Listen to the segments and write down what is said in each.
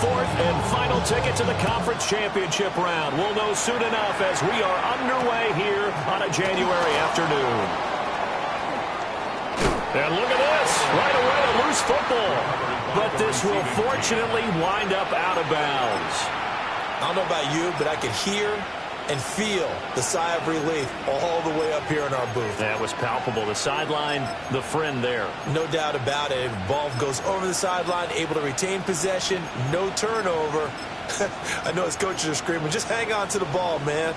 fourth and final ticket to the conference championship round. We'll know soon enough as we are underway here on a January afternoon. And look at this. Right away, a loose football. But this will fortunately wind up out of bounds. I don't know about you, but I can hear and feel the sigh of relief all the way up here in our booth. That was palpable. The sideline, the friend there. No doubt about it. Ball goes over the sideline, able to retain possession, no turnover. I know his coaches are screaming, just hang on to the ball, man.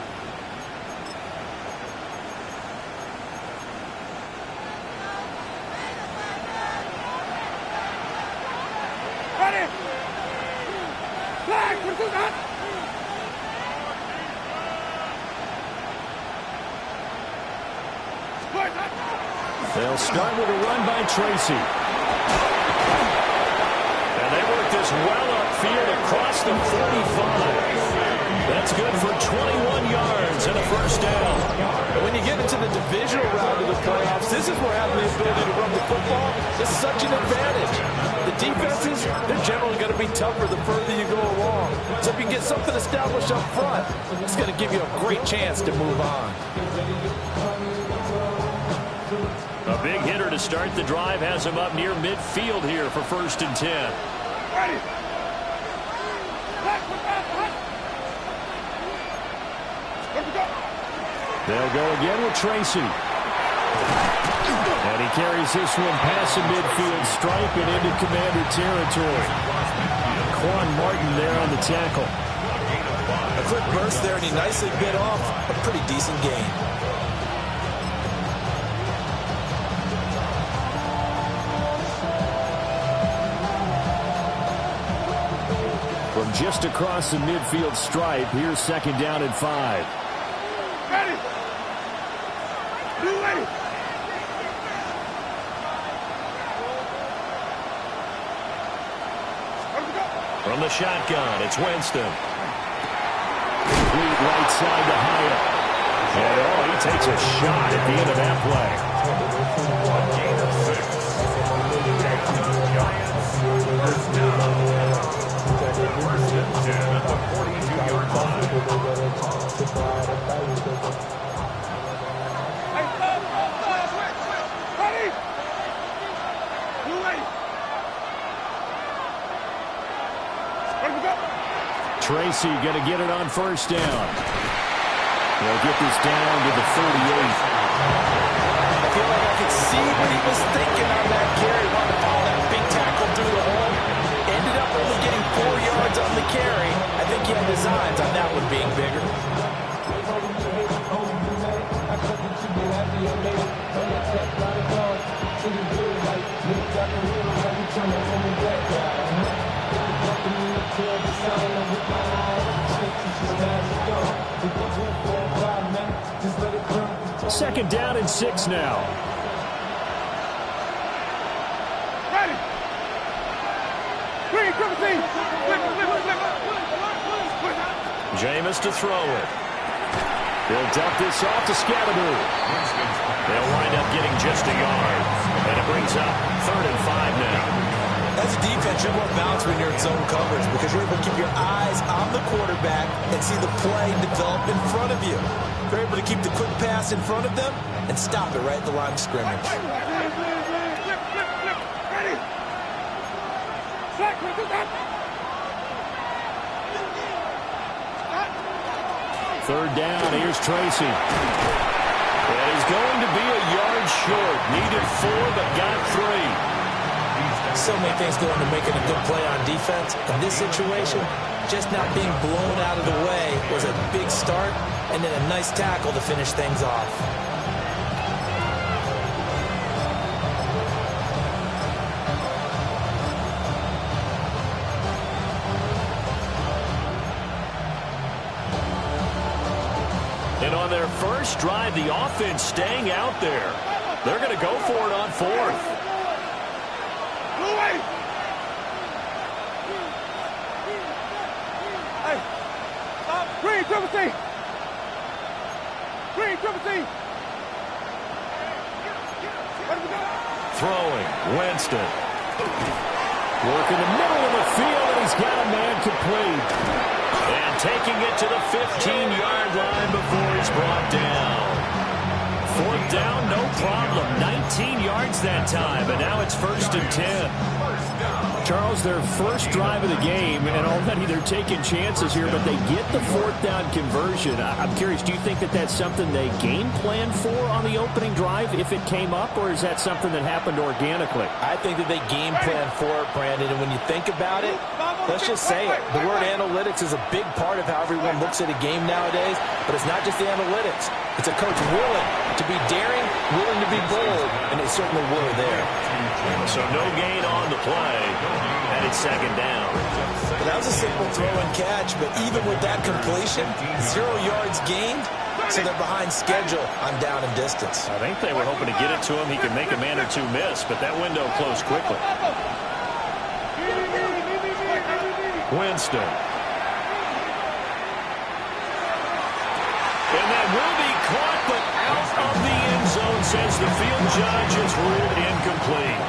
Ready? Flag, pursuit, hot. They'll start with a run by Tracy. And they work this well upfield across the 35. That's good for 21 yards and a first down. And when you get into the divisional round of the playoffs, this is where having the ability to run the football is such an advantage. The defenses, they're generally going to be tougher the further you go along. So if you can get something established up front, it's going to give you a great chance to move on. A big hitter to start the drive has him up near midfield here for 1st and 10. Ready? They'll go again with Tracy. And he carries this one past the midfield stripe and into Commander territory. Quan Martin there on the tackle. A quick burst there, and he nicely bit off a pretty decent gain. From just across the midfield stripe, here's 2nd down and 5. Ready? Blue ready? From the shotgun, it's Winston. Complete right side to Hyatt. And he takes a shot at the end of that play. Gain of 6. Giants, first down. First and 10 at the 42-yard line. Ready? Blue ready? Tracy going to get it on 1st down. They'll get this down to the 38. I feel like I could see what he was thinking on that carry. Wanted to follow that big tackle through the hole. Ended up only getting 4 yards on the carry. I think he had his eyes on that one being bigger. Second down and 6 now. Ready? Green, triple T. Jameis to throw it. They'll dump this off to Scatteroo. They'll wind up getting just a yard. And it brings up 3rd and 5 now. As a defense, you're more balanced when you're in zone coverage because you're able to keep your eyes on the quarterback and see the play develop in front of you. You're able to keep the quick pass in front of them and stop it right at the line of scrimmage. Ready? Third down, here's Tracy. And he's going to be a yard short. Needed 4, but got 3. So many things go into making a good play on defense. In this situation, just not being blown out of the way was a big start, and then a nice tackle to finish things off. And on their first drive, the offense staying out there. They're going to go for it on 4th. Green, triple T. Green, triple T. Throwing, Winston. Work in the middle of the field, and he's got a man complete. And taking it to the 15-yard line before he's brought down. Fourth down, no problem. 19 yards that time, and now it's 1st and 10. Charles, their first drive of the game, and already they're taking chances here, but they get the 4th down conversion. I'm curious, do you think that that's something they game planned for on the opening drive if it came up, or is that something that happened organically? I think that they game planned for it, Brandon, and when you think about it, let's just say it. The word analytics is a big part of how everyone looks at a game nowadays, but it's not just the analytics. It's a coach willing to be daring, willing to be bold, and they certainly were there. So no gain on the play, and it's 2nd down. But that was a simple throw and catch, but even with that completion, 0 yards gained, so they're behind schedule on down and distance. I think they were hoping to get it to him. He could make a man or two miss, but that window closed quickly. Winston. And that will be caught, but out of the end zone, says the field judge. It's ruled incomplete.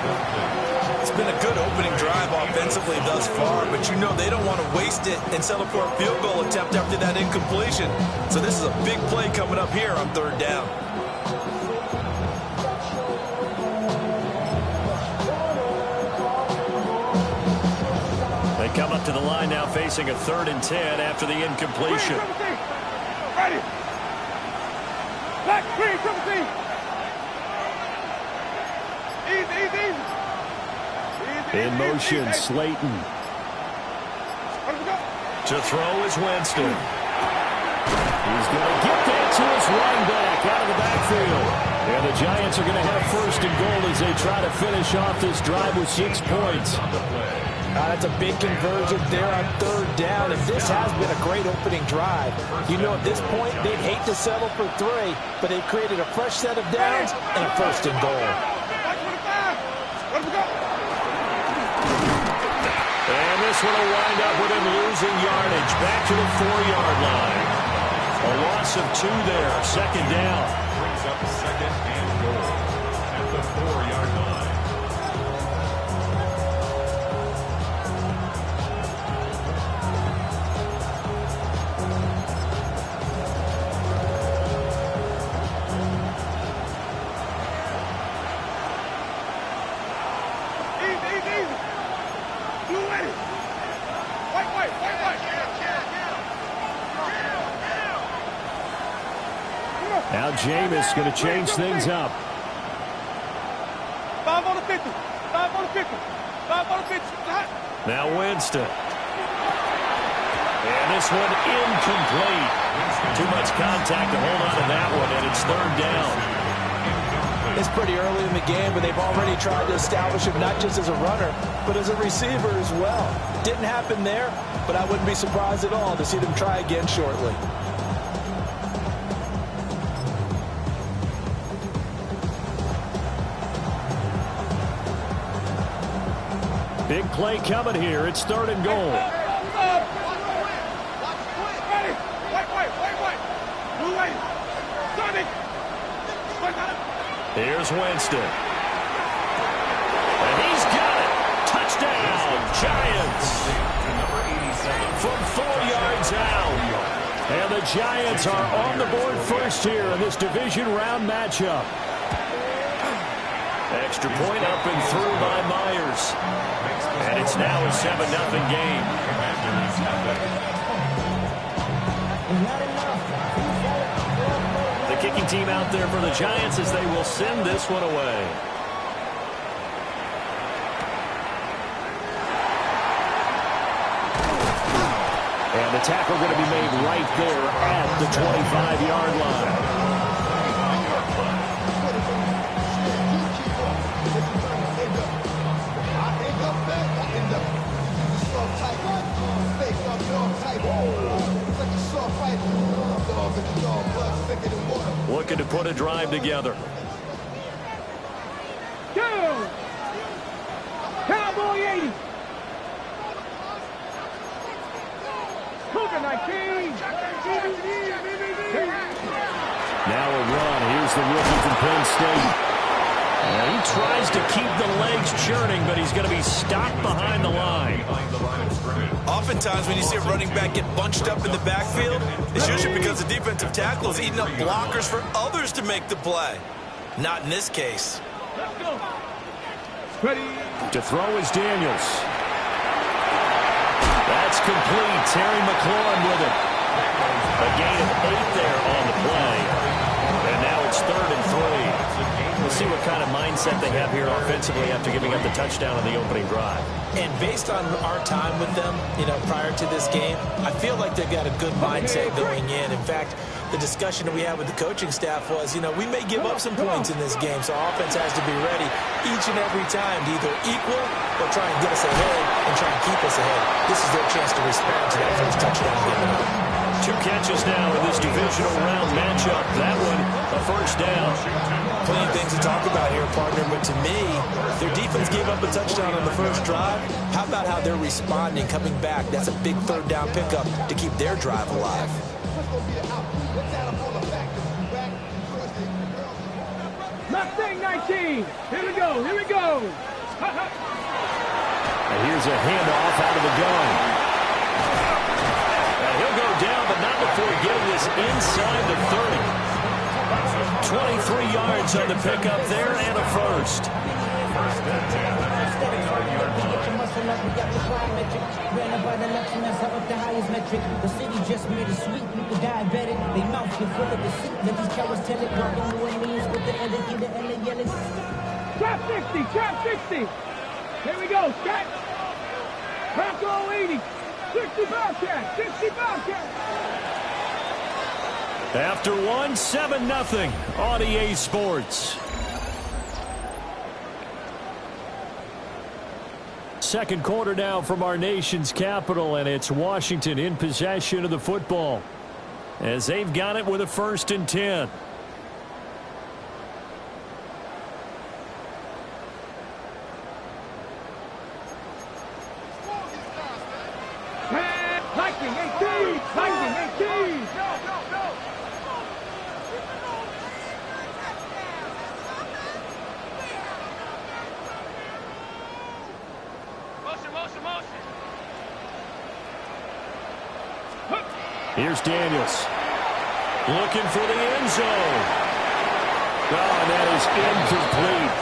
It's been a good opening drive offensively thus far, but you know they don't want to waste it and settle for a field goal attempt after that incompletion. So this is a big play coming up here on 3rd down. They come up to the line now facing a 3rd and 10 after the incompletion. Ready. Black, green, 17. Easy. In motion, Slayton. To throw is Winston. He's going to get that to his running back out of the backfield. And the Giants are going to have 1st and goal as they try to finish off this drive with 6 points. That's a big conversion there on 3rd down. And this has been a great opening drive. You know, at this point, they'd hate to settle for 3, but they've created a fresh set of downs and a 1st and goal. And this one will wind up with him losing yardage back to the 4-yard line. A loss of 2 there, 2nd down. Brings up 2nd and goal at the 4-yard line. Now Jameis going to change things up. 5 on the 50. 5 on the 50. 5 on the 50. Now Winston. And this one incomplete. Too much contact to hold on to that one, and it's 3rd down. It's pretty early in the game, but they've already tried to establish him not just as a runner, but as a receiver as well. Didn't happen there, but I wouldn't be surprised at all to see them try again shortly. Big play coming here. It's 3rd and goal. Ready. Wait. Here's Winston. And he's got it. Touchdown, Giants. From 4 yards out. And the Giants are on the board first here in this division round matchup. Extra point up and through by Myers. And it's now a 7-0 game. The kicking team out there for the Giants as they will send this one away. And the tackle going to be made right there at the 25-yard line. Looking to put a drive together. Go! Cowboy 80! Cougar 19! Now a run. Here's the rookie from Penn State. He tries to keep the legs churning, but he's going to be stopped behind the line. Oftentimes when you see a running back get bunched up in the backfield, it's usually because the defensive tackle is eating up blockers for others to make the play. Not in this case. Let's go. Ready. To throw is Daniels. That's complete. Terry McLaurin with it. A gain of 8 there on the play. And now it's 3rd and 3. We'll see what kind of mindset they have here offensively after giving up the touchdown on the opening drive. And based on our time with them, prior to this game, I feel like they've got a good mindset going in. In fact, the discussion that we had with the coaching staff was, we may give up some points in this game, so our offense has to be ready each and every time to either equal or try and get us ahead and try and keep us ahead. This is their chance to respond to that first touchdown given up. 2 catches now in this divisional round matchup. That one, a first down. Plenty of things to talk about here, partner, but to me, their defense gave up a touchdown on the first drive. How about how they're responding, coming back? That's a big 3rd down pickup to keep their drive alive. Mustang 19. Here we go. Here we go. And here's a handoff out of the gun. And he'll go down, but not before getting this inside the 30. 23 yards on the pickup there and a first. The city just made a sweep with the diabetic. They mouth full of deceit. Let these cowards tell it. Walking New Orleans with the LA in the LA yelling. Trap 60. Trap 60. Here we go. Trap. Bronco 80. 60 Bobcat. 60 Bobcat. After 1, 7-0 on EA Sports. Second quarter now from our nation's capital, and it's Washington in possession of the football as they've got it with a 1st and 10. Lightning 18. Lightning 18. Here's Daniels. Looking for the end zone. Oh, and that is incomplete.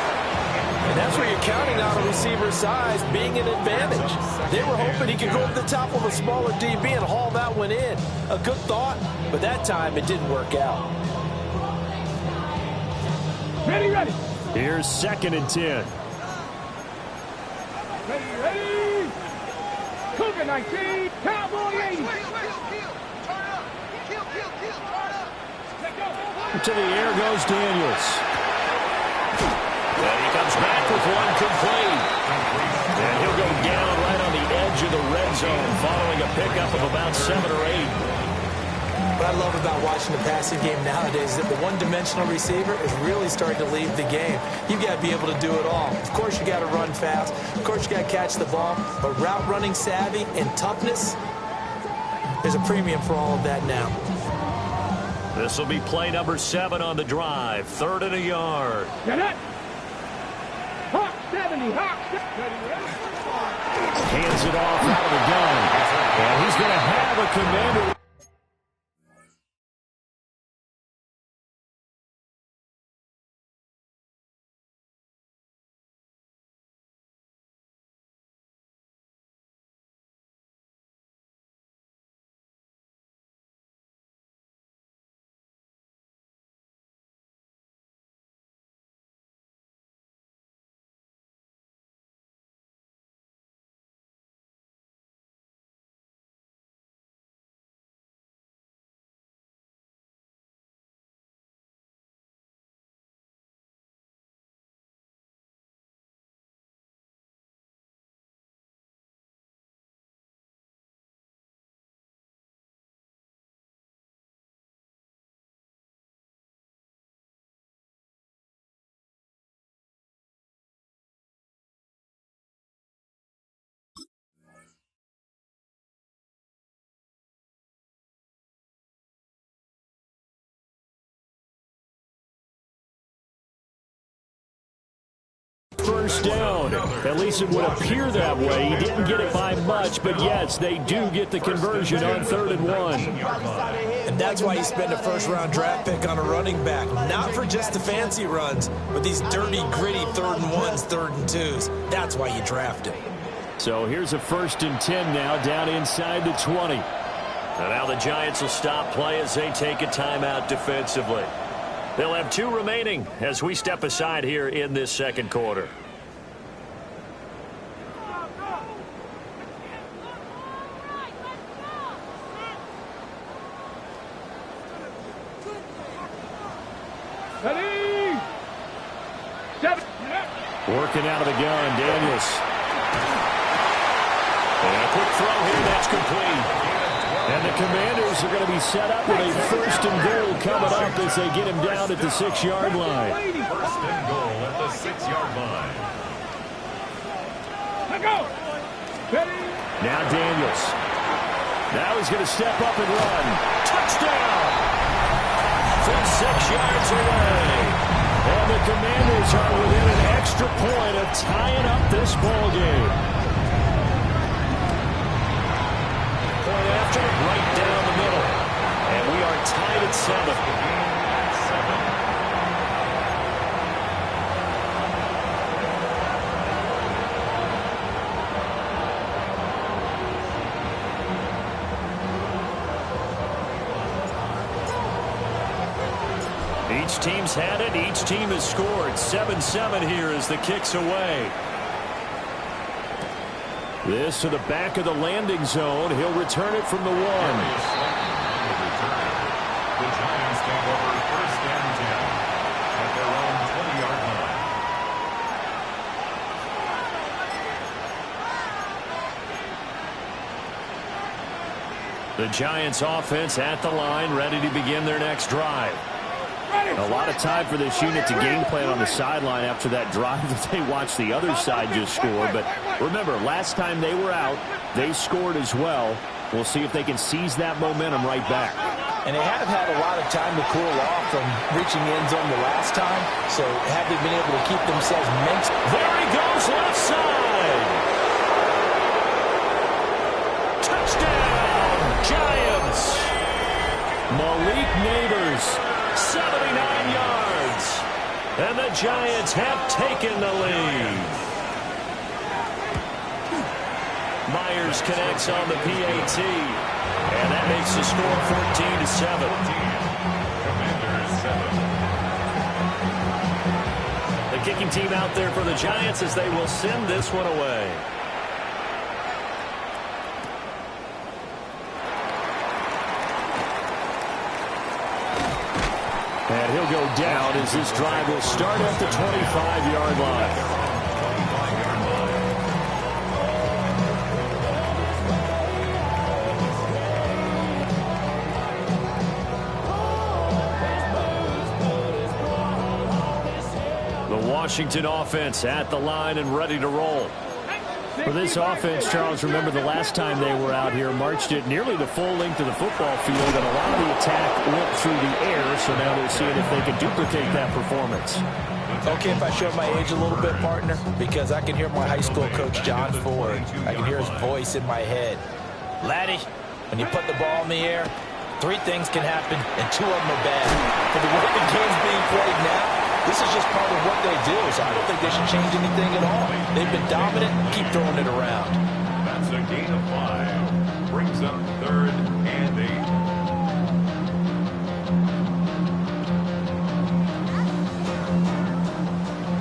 And that's where you're counting on a receiver's size being an advantage. They were hoping he could go over the top of a smaller DB and haul that one in. A good thought, but that time it didn't work out. Ready, ready. Here's 2nd and 10. Ready, ready. Cougar 19. Cowboy 80. To the air goes Daniels. And he comes back with one complete. And he'll go down right on the edge of the red zone following a pickup of about 7 or 8. What I love about watching the passing game nowadays is that the one-dimensional receiver is really starting to leave the game. You've got to be able to do it all. Of course, you got to run fast. Of course, you got to catch the ball. But route running savvy and toughness, there's a premium for all of that now. This will be play number 7 on the drive. 3rd and a yard. Get it. Hawk 70. Hawk 70. Hands it off out of the gun. And he's going to have a commander. first down. At least it would appear that way. He didn't get it by much, but yes, they do get the conversion on 3rd and 1. And that's why you spend a first-round draft pick on a running back. Not for just the fancy runs, but these dirty, gritty 3rd and 1s, 3rd and 2s. That's why you draft him. So here's a 1st and 10 now, down inside the 20. And now the Giants will stop play as they take a timeout defensively. They'll have 2 remaining as we step aside here in this second quarter. Ready? Working out of the gun, Daniels. And a quick throw here, that's complete. And the Commanders are going to be set up with a 1st and goal coming up as they get him down at the 6-yard line. 1st and goal at the 6-yard line. Let go. Ready? Now Daniels. Now he's going to step up and run. Touchdown! From 6 yards away. And the Commanders are within an extra point of tying up this ball game. After right down the middle. And we are tied at 7. Each team's had it. Each team has scored. 7-7 here as the kick's away. This to the back of the landing zone. He'll return it from the 1. The Giants take over 1st and 10 at their own 20-yard line. The Giants offense at the line, ready to begin their next drive. A lot of time for this unit to game plan on the sideline after that drive that they watched the other side just score. But remember, last time they were out, they scored as well. We'll see if they can seize that momentum right back. And they have had a lot of time to cool off from reaching the end zone the last time. So have they been able to keep themselves mentally? There he goes, left side. Touchdown, Giants. Malik Nabers. 79 yards. And the Giants have taken the lead. Myers connects on the PAT. And that makes the score 14-7. Commanders 7. The kicking team out there for the Giants as they will send this one away. And he'll go down as this drive will start at the 25-yard line. The Washington offense at the line and ready to roll. For this offense, Charles, remember the last time they were out here, marched it nearly the full length of the football field, and a lot of the attack went through the air, so now they're seeing if they can duplicate that performance. Okay, if I show my age a little bit, partner, because I can hear my high school coach, John Ford. I can hear his voice in my head. Laddie, when you put the ball in the air, 3 things can happen, and 2 of them are bad. For the way the game's being played now, this is just part of what they do, so I don't think they should change anything at all. They've been dominant. Keep throwing it around. That's a gain of 5. Brings up 3rd and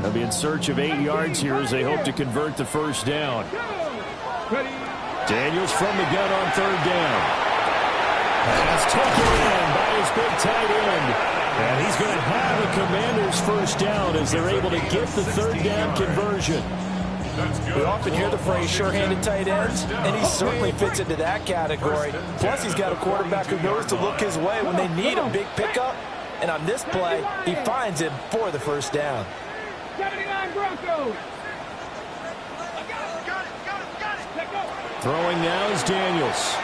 8. They'll be in search of 8 yards here as they hope to convert the first down. Daniels from the gun on 3rd down. That's taken in by his big tight end. And he's going to have a Commanders first down as they're able to get the 3rd down conversion. We often hear the phrase sure-handed tight ends, and he certainly fits into that category. Plus, he's got a quarterback who knows to look his way when they need a big pickup. And on this play, he finds him for the first down. 79 Broncos. Throwing now is Daniels.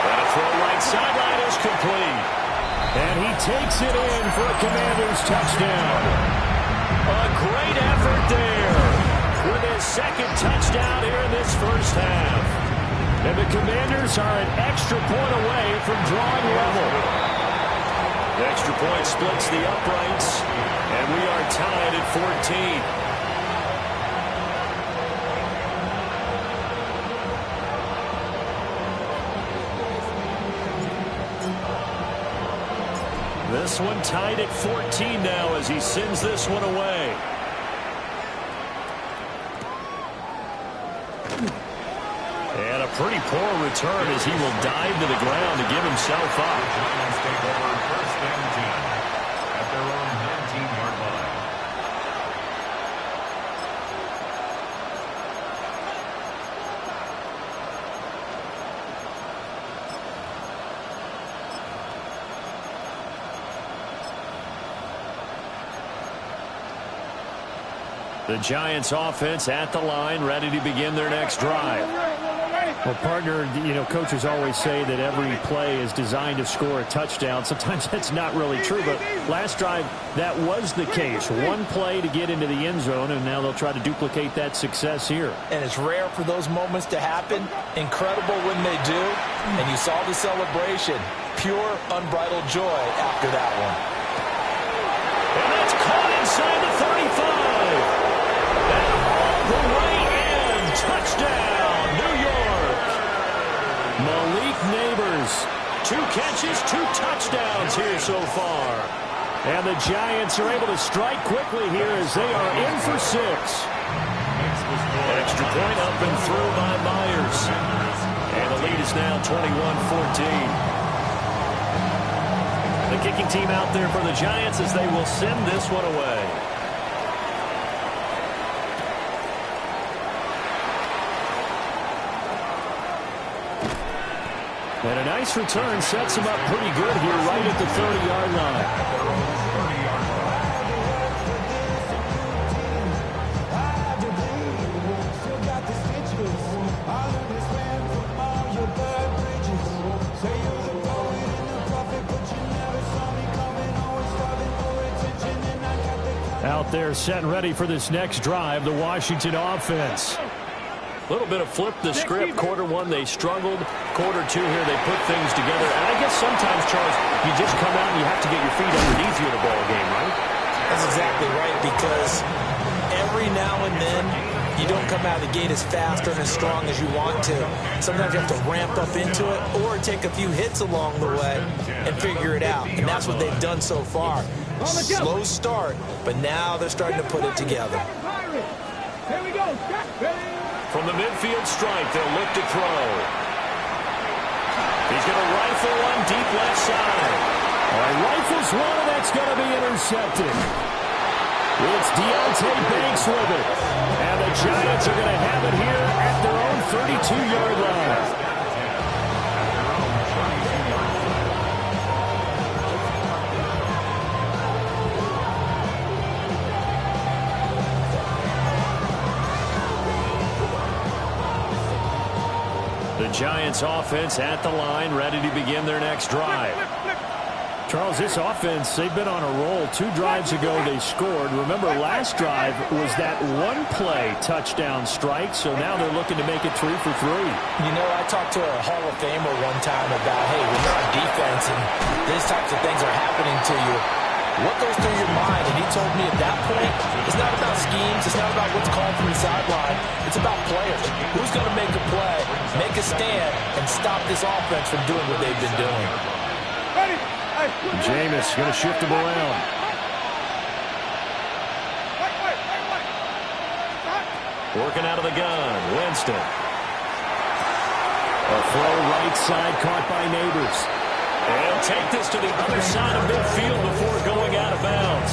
And a throw right sideline is complete. And he takes it in for a Commanders touchdown. A great effort there with his second touchdown here in this first half. And the Commanders are an extra point away from drawing level. The extra point splits the uprights, and we are tied at 14. This one tied at 14 now as he sends this one away. And a pretty poor return as he will dive to the ground to give himself up. Giants take over first and 10 at their own 19-yard line. The Giants offense at the line, ready to begin their next drive. Well, partner, you know, coaches always say that every play is designed to score a touchdown. Sometimes that's not really true, but last drive, that was the case. One play to get into the end zone, and now they'll try to duplicate that success here. And it's rare for those moments to happen. Incredible when they do. And you saw the celebration. Pure, unbridled joy after that one. And that's caught inside the 35. And all the way in. Touchdown, New York. Malik Neighbors. 2 catches, 2 touchdowns here so far. And the Giants are able to strike quickly here as they are in for 6. Extra point up and through by Myers. And the lead is now 21-14. The kicking team out there for the Giants as they will send this one away. And a nice return sets him up pretty good here right at the 30-yard line. Out there set and ready for this next drive, the Washington offense. A little bit of flip the script. Quarter one, they struggled. Quarter two here, they put things together. And I guess sometimes, Charles, you just come out and you have to get your feet underneath you in a ball game, right? That's exactly right, because every now and then you don't come out of the gate as fast or as strong as you want to. Sometimes you have to ramp up into it or take a few hits along the way and figure it out. And that's what they've done so far. Slow start, but now they're starting to put it together. Here we go. From the midfield strike, they'll look to throw. He's going to rifle one deep left side. Rifles one, and that's going to be intercepted. It's Deontay Banks with it. And the Giants are going to have it here at their own 32-yard line. The Giants offense at the line, ready to begin their next drive. Charles, this offense, they've been on a roll. 2 drives ago, they scored. Remember, last drive was that one-play touchdown strike, so now they're looking to make it 3 for 3. You know, I talked to a Hall of Famer one time about, hey, when you're on defense and these types of things are happening to you, what goes through your mind? And he told me at that point, it's not about schemes, it's not about what's called from the sideline, it's about players. Who's going to make a play, make a stand, and stop this offense from doing what they've been doing? Jameis going to shift him around. Working out of the gun, Winston. A throw right side caught by Neighbors. They'll take this to the other side of midfield before going out of bounds.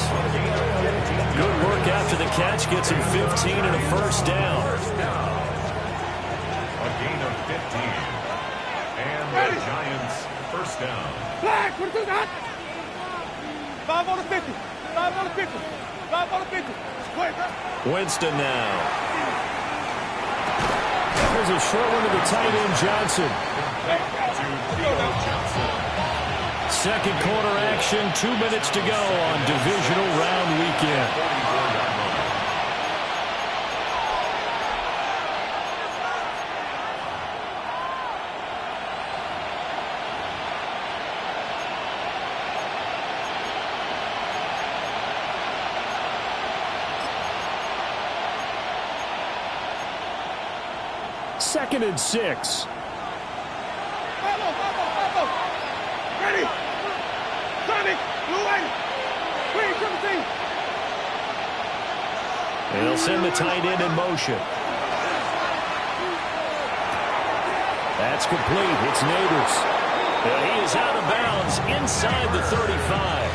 Good work after the catch, gets him 15 and a first down. A gain of 15. And the Giants first down. Flag, what is that? 5 on the 50. 5 on the 50. 5 on the 50. Winston now. There's a short one to the tight end, Johnson. second quarter action. 2 minutes to go on divisional round weekend. Second and 6. Ready. Sonic. Blue line. Green 17. And they'll send the tight end in motion. That's complete. It's Neighbors. He is out of bounds inside the 35.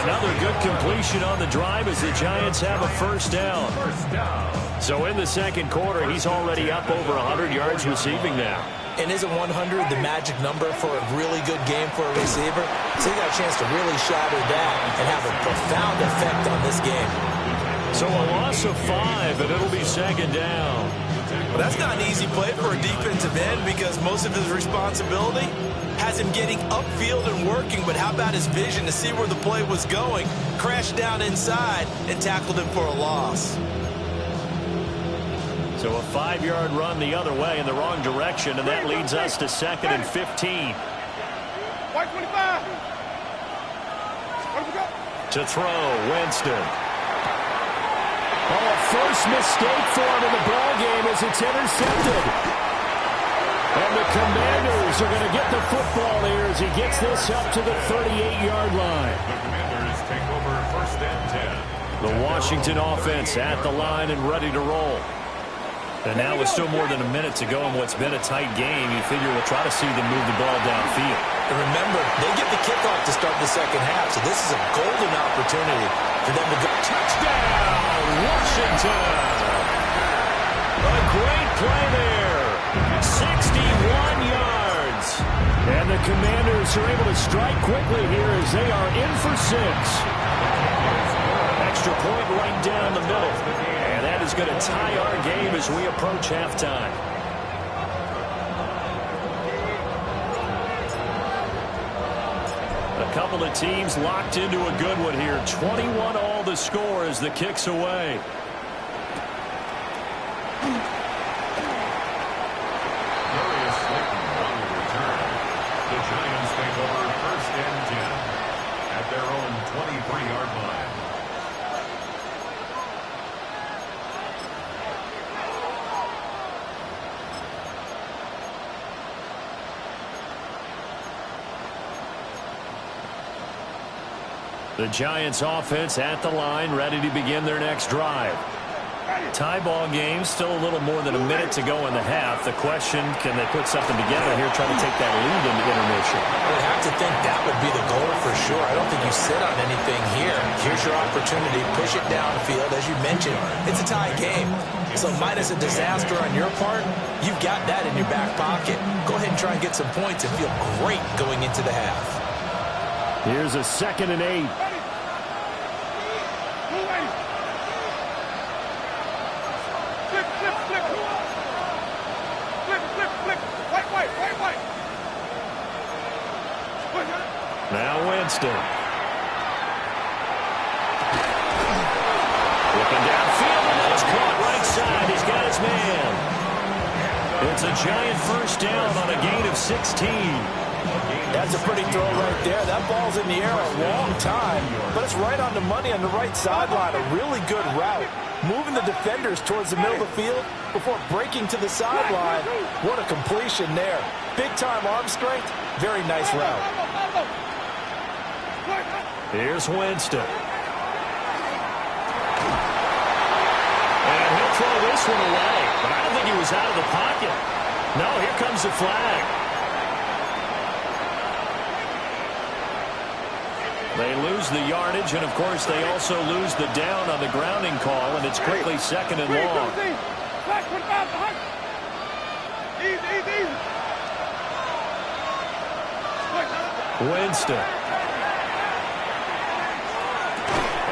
Another good completion on the drive as the Giants have a first down. So in the second quarter, he's already up over 100 yards receiving now. And isn't 100 the magic number for a really good game for a receiver? So he got a chance to really shatter that and have a profound effect on this game. So a loss of 5, and it'll be second down. Well, that's not an easy play for a defensive end because most of his responsibility has him getting upfield and working, but how about his vision to see where the play was going, crashed down inside, and tackled him for a loss. So a 5-yard run the other way in the wrong direction, and that leads us to second and 15. White 25. To throw, Winston. Oh, a first mistake for him in the ball game as it's intercepted. And the Commanders are going to get the football here as he gets this up to the 38-yard line. The Commanders take over first and 10. The Washington offense at the line and ready to roll. And now with still more than a minute to go in what's been a tight game, you figure we'll try to see them move the ball downfield. And remember, they get the kickoff to start the second half, so this is a golden opportunity for them to go. Touchdown, Washington! A great play there. 61 yards. And the Commanders are able to strike quickly here as they are in for 6. Extra point right down the middle. And that is going to tie our game as we approach halftime. A couple of teams locked into a good one here. 21 all the score as the kick's away. Darius Slayton on the return. The Giants take over first and 10 at their own 23-yard line. The Giants offense at the line, ready to begin their next drive. Tie ball game, still a little more than a minute to go in the half. The question, can they put something together here, trying to take that lead into intermission? I would have to think that would be the goal for sure. I don't think you sit on anything here. Here's your opportunity. Push it downfield. As you mentioned, it's a tie game. So minus a disaster on your part, you've got that in your back pocket. Go ahead and try and get some points and feel great going into the half. Here's a second and 8. Now Winston. Looking downfield, and that is caught right side. He's got his man. It's a Giant first down on a gain of 16. That's a pretty throw right there. That ball's in the air a long time, but it's right on the money on the right sideline. A really good route. Moving the defenders towards the middle of the field before breaking to the sideline. What a completion there. Big-time arm strength. Very nice route. Here's Winston. And he'll throw this one away, but I don't think he was out of the pocket. No, here comes the flag. They lose the yardage, and of course they also lose the down on the grounding call, and it's quickly second and long. Winston.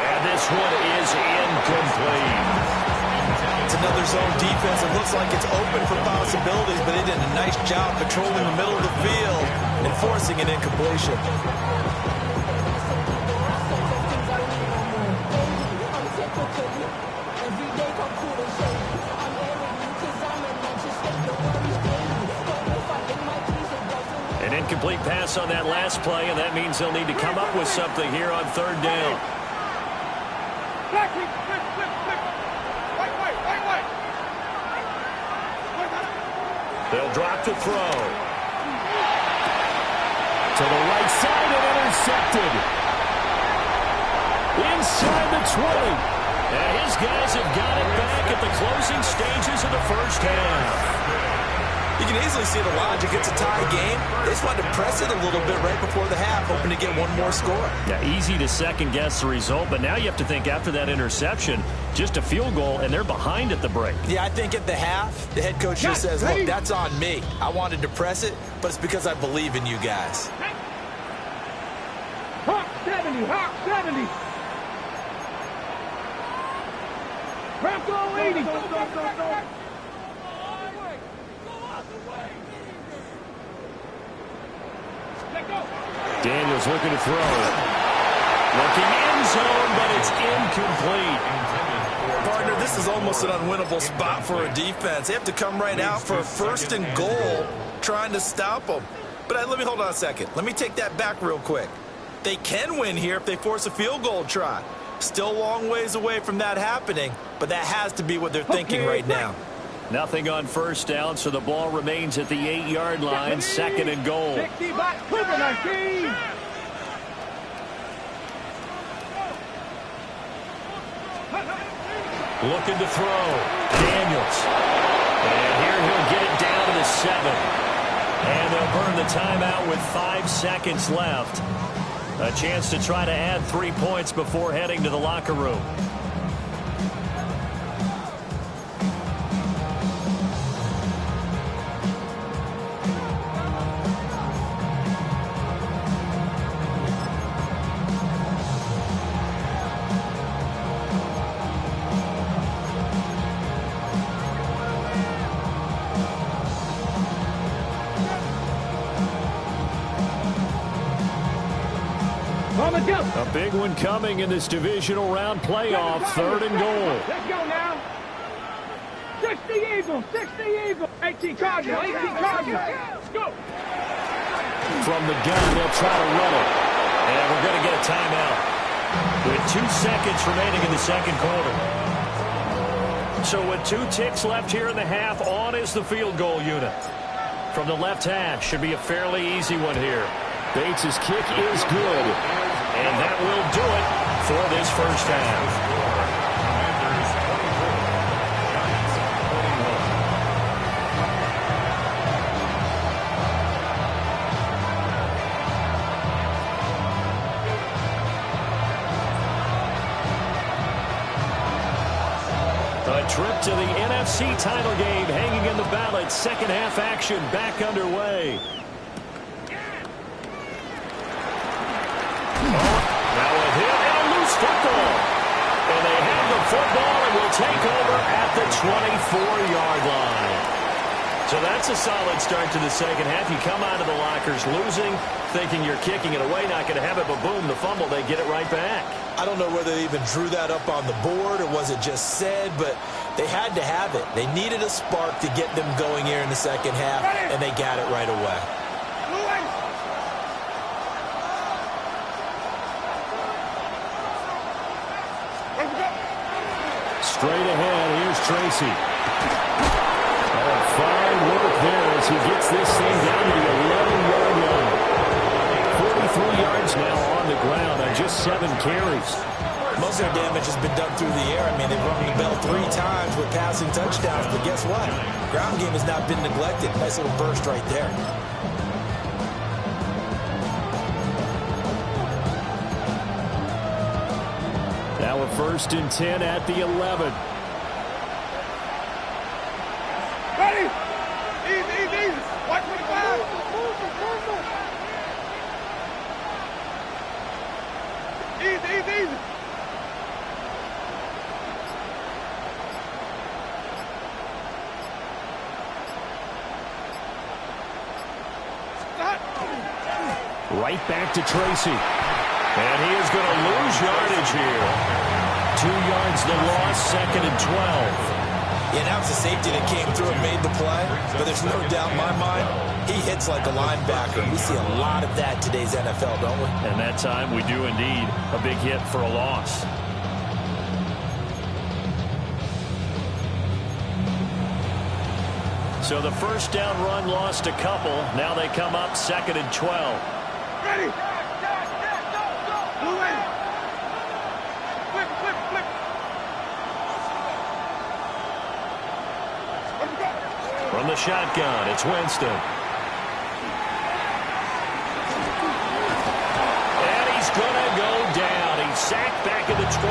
And this one is incomplete. It's another zone defense. It looks like it's open for possibilities, but they did a nice job patrolling the middle of the field and forcing an incompletion. An incomplete pass on that last play, and that means they'll need to come up with something here on third down. They'll drop to throw. To the right side and intercepted. Inside the 20. And his guys have got it back at the closing stages of the first half. You can easily see the logic. It's a tie game. They just wanted to press it a little bit right before the half, hoping to get one more score. Yeah, easy to second-guess the result, but now you have to think after that interception, just a field goal, and they're behind at the break. Yeah, I think at the half, the head coach just says, look, that's on me. I wanted to press it, but it's because I believe in you guys. Hawk 70, Hawk 70. Bronco 80. Go. Daniels looking to throw. Looking end zone, but it's incomplete. Partner, this is almost an unwinnable spot for a defense. They have to come right out for a first and goal trying to stop them. But let me hold on a second. Let me take that back real quick. They can win here if they force a field goal try. Still a long ways away from that happening, but that has to be what they're thinking right now. Nothing on first down, so the ball remains at the 8-yard line, second and goal. 60 back, Cougar 19. Looking to throw. Daniels. And here he'll get it down to the 7. And they'll burn the timeout with 5 seconds left. A chance to try to add 3 points before heading to the locker room. A big one coming in this divisional round playoff, third and goal. Let's go now. 60 Eagles, 60 Eagles. 18 Cardinals, 18 Cardinals. Let's go. From the gun, they'll try to run it. And we're going to get a timeout with 2 seconds remaining in the second quarter. So with 2 ticks left here in the half, on is the field goal unit. From the left hash, should be a fairly easy one here. Bates' kick is good. And that will do it for this first half. A trip to the NFC title game hanging in the balance. Second half action back underway. Now a hit and a loose football. And they have the football and will take over at the 24-yard line. So that's a solid start to the second half. You come out of the lockers losing, thinking you're kicking it away, not going to have it, but boom, the fumble, they get it right back. I don't know whether they even drew that up on the board or was it just said, but they had to have it. They needed a spark to get them going here in the second half, and they got it right away. Straight ahead, here's Tracy. Oh, fine work there as he gets this thing down to the 11-yard line. 43 yards now on the ground on just 7 carries. Most of the damage has been done through the air. I mean, they've rung the bell 3 times with passing touchdowns, but guess what? Ground game has not been neglected. Nice little burst right there. Now a 1st and 10 at the 11. Ready? Easy. Watch 25. Easy. Right back to Tracy. And he is going to lose yardage here. 2 yards the loss, 2nd and 12. Yeah, that was a safety that came through and made the play. But there's no doubt in my mind, he hits like a linebacker. We see a lot of that in today's NFL, don't we? And that time we do indeed. A big hit for a loss. So the first down run lost a couple. Now they come up 2nd and 12. Ready? Move in. Flip, flip, flip. From the shotgun, it's Winston. And he's going to go down. He's sacked back at the 24.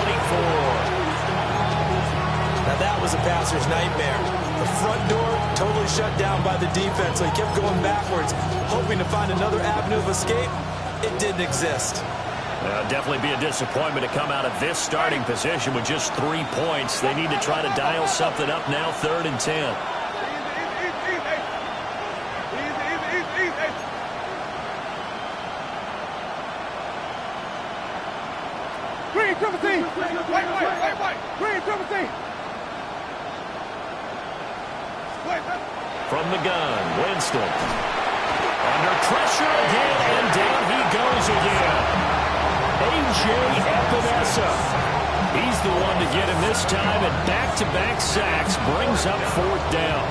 Now that was a passer's nightmare. The front door totally shut down by the defense, so he kept going backwards, hoping to find another avenue of escape. It didn't exist. Definitely be a disappointment to come out of this starting position with just 3 points. They need to try to dial something up now, 3rd and 10. Green, triple T. White. Green, triple T. From the gun, Winston. Under pressure again, and down he goes again. A.J. Epinesa. He's the one to get him this time, and back-to-back sacks brings up 4th down.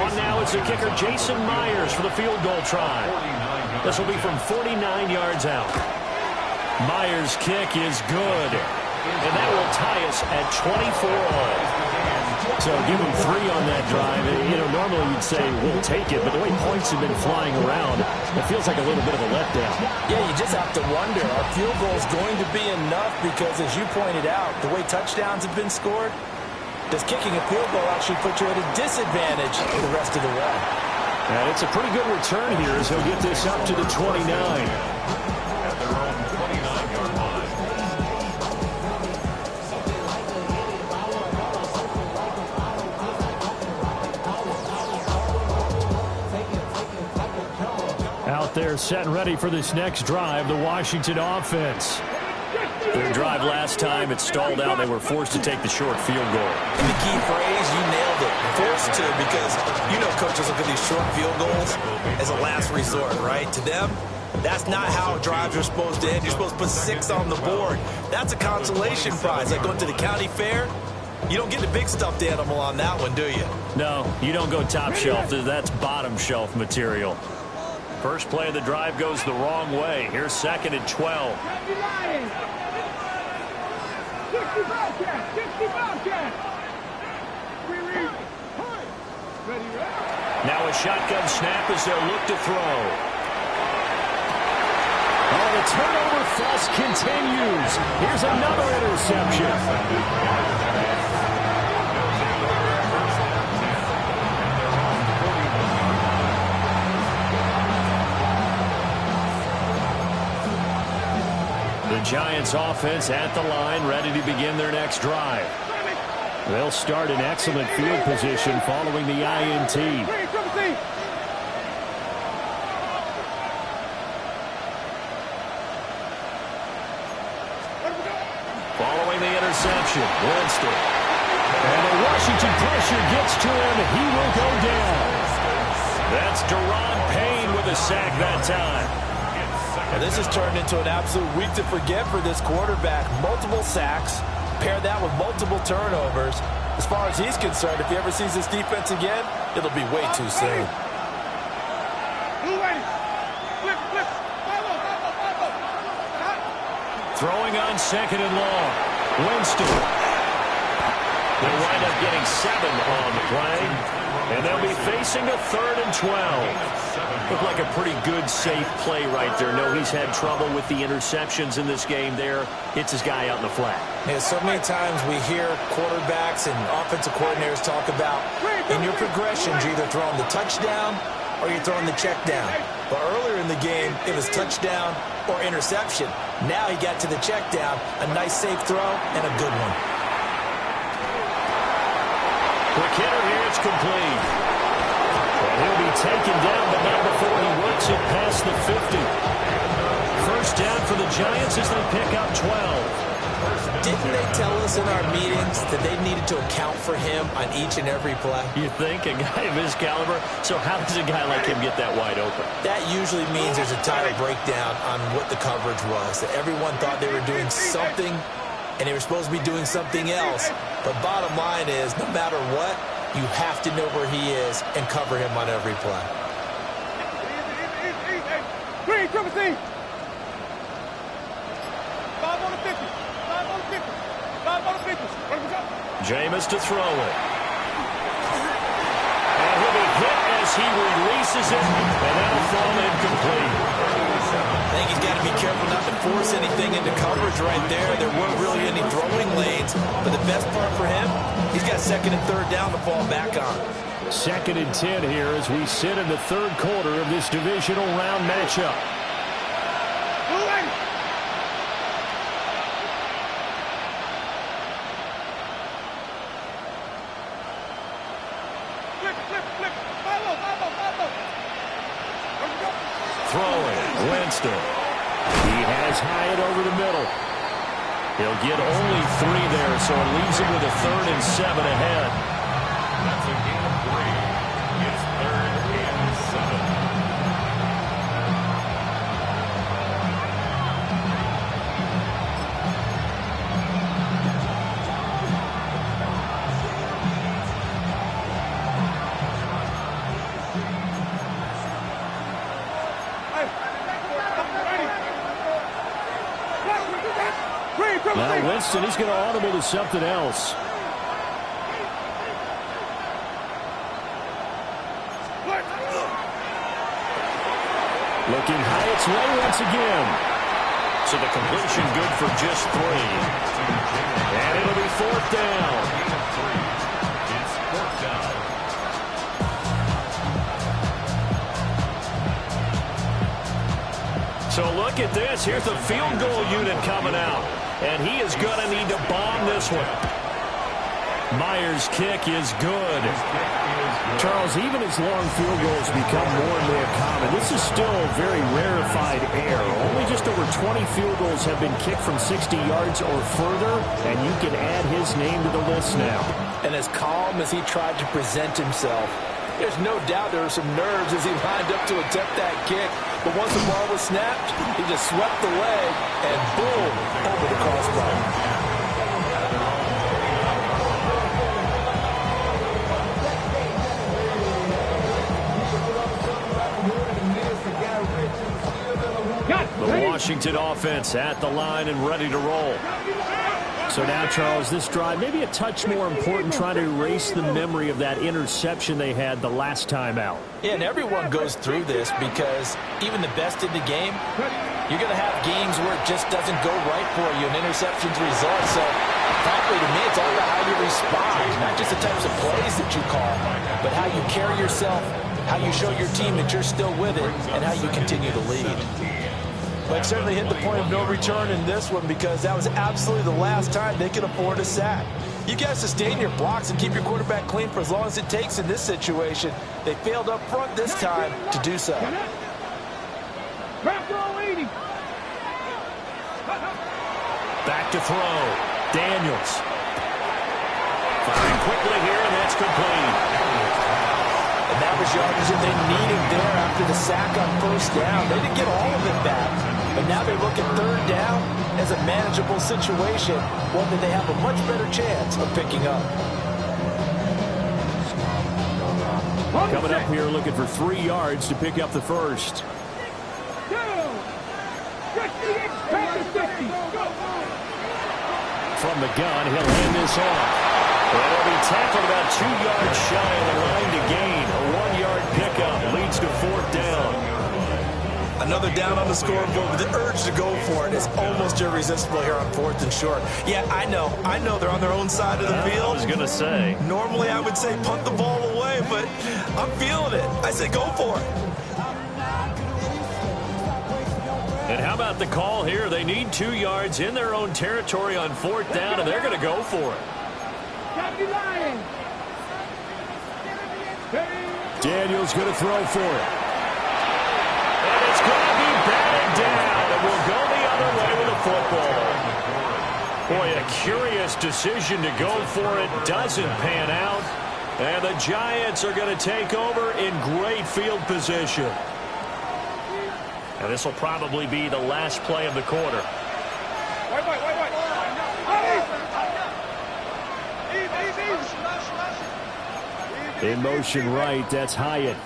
On now is the kicker, Jason Myers, for the field goal try. This will be from 49 yards out. Myers' kick is good, and that will tie us at 24 all. So give him 3 on that drive. You know, normally you'd say we'll take it, but the way points have been flying around, it feels like a little bit of a letdown. Yeah, you just have to wonder, are field goals going to be enough? Because as you pointed out, the way touchdowns have been scored, does kicking a field goal actually put you at a disadvantage the rest of the way? And it's a pretty good return here as he'll get this up to the 29. At their own 29-yard line. Out there set and ready for this next drive, the Washington offense. Their drive last time, it stalled out. They were forced to take the short field goal. And the key phrase, you nailed it. Forced to, because you know coaches look at these short field goals as a last resort, right? To them, that's not how drives are supposed to end. You're supposed to put 6 on the board. That's a consolation prize. Like going to the county fair, you don't get the big stuffed animal on that one, do you? No, you don't go top shelf. That's bottom shelf material. First play of the drive goes the wrong way. Here's 2nd and 12. 60 Bobcat! 60 Bobcat! Ready. Now a shotgun snap as they'll look to throw. Oh, the turnover fuss continues. Here's another interception. The Giants offense at the line, ready to begin their next drive. They'll start in excellent field position following the INT. Following the interception, Winston. And the Washington pressure gets to him. He will go down. That's Deron Payne with a sack that time. And this has turned into an absolute week to forget for this quarterback. Multiple sacks, pair that with multiple turnovers. As far as he's concerned, if he ever sees this defense again, it'll be way too soon. Throwing on 2nd and long. Winston. They'll wind up getting 7 on the play. And they'll be facing a 3rd and 12. Looked like a pretty good, safe play right there. No, he's had trouble with the interceptions in this game there. Hits his guy out in the flat. Yeah, so many times we hear quarterbacks and offensive coordinators talk about in your progressions, you're either throwing the touchdown or you're throwing the check down. But earlier in the game, it was touchdown or interception. Now he got to the check down, a nice safe throw, and a good one. Quick hitter here, it's complete. he'll be taken down, but not before he works it past the 50. First down for the Giants as they pick up 12. Didn't they tell us in our meetings that they needed to account for him on each and every play? You think? A guy of his caliber? So how does a guy like him get that wide open? That usually means there's a tire breakdown on what the coverage was. That everyone thought they were doing something, and they were supposed to be doing something else. But bottom line is, no matter what, you have to know where he is and cover him on every play. Green, triple C. 5 on the 50. 5 on the 50. 5 on the 50. Where we go? Jameis to throw it. And he'll be hit as he releases it, and that'll fall incomplete. I think he's got to be careful not to force anything into coverage right there. There weren't really any throwing lanes, but the best part for him, he's got second and third down to fall back on. Second and 10 here as we sit in the third quarter of this divisional round matchup. Throwing, Winston. He has Hyatt over the middle. He'll get only 3 there, so it leaves him with a 3rd and 7 ahead. That's a gain of 3. It's 3rd and 7. Now Winston, he's going to audible to something else. Looking Hyatt's way once again. So the completion good for just 3. And it'll be 4th down. It's 4th down. So look at this. Here's the field goal unit coming out. And he is going to need to bomb this one. Myers' kick is good. Charles, even as long field goals become more and more common, this is still very rarefied air. Only just over 20 field goals have been kicked from 60 yards or further, and you can add his name to the list now. And as calm as he tried to present himself, there's no doubt there were some nerves as he lined up to attempt that kick. But once the ball was snapped, he just swept the leg and boom, over the crossbar. The Washington offense at the line and ready to roll. So now, Charles, this drive maybe a touch more important, trying to erase the memory of that interception they had the last time out. Yeah, and everyone goes through this because even the best in the game, you're going to have games where it just doesn't go right for you, and interceptions result. So, frankly, to me, it's all about how you respond, not just the types of plays that you call, but how you carry yourself, how you show your team that you're still with it, and how you continue to lead. But certainly hit the point of no return in this one because that was absolutely the last time they could afford a sack. You got to sustain your blocks and keep your quarterback clean for as long as it takes in this situation. They failed up front this time to do so. Back to throw. Daniels. Firing quickly here, and that's complete. And that was yardage that they needed there after the sack on first down. They didn't get all of it back, but now they look at third down as a manageable situation, one that they have a much better chance of picking up. Coming up here looking for 3 yards to pick up the first. From the gun, he'll hand this off. And he'll be tackled about 2 yards shy of the line to gain. A 1-yard pickup leads to 4th down. Another down on the scoreboard, but the urge to go for it is almost irresistible here on 4th and short. Yeah, I know they're on their own side of the field. I was going to say. Normally I would say punt the ball away, but I'm feeling it. I say go for it. And how about the call here? They need 2 yards in their own territory on 4th down, and they're going to go for it. Daniels going to throw for it. And it's going to be batted down, and will go the other way with the football. Boy, a curious decision to go for it. Doesn't pan out. And the Giants are going to take over in great field position. And this will probably be the last play of the quarter. In motion right, that's Hyatt.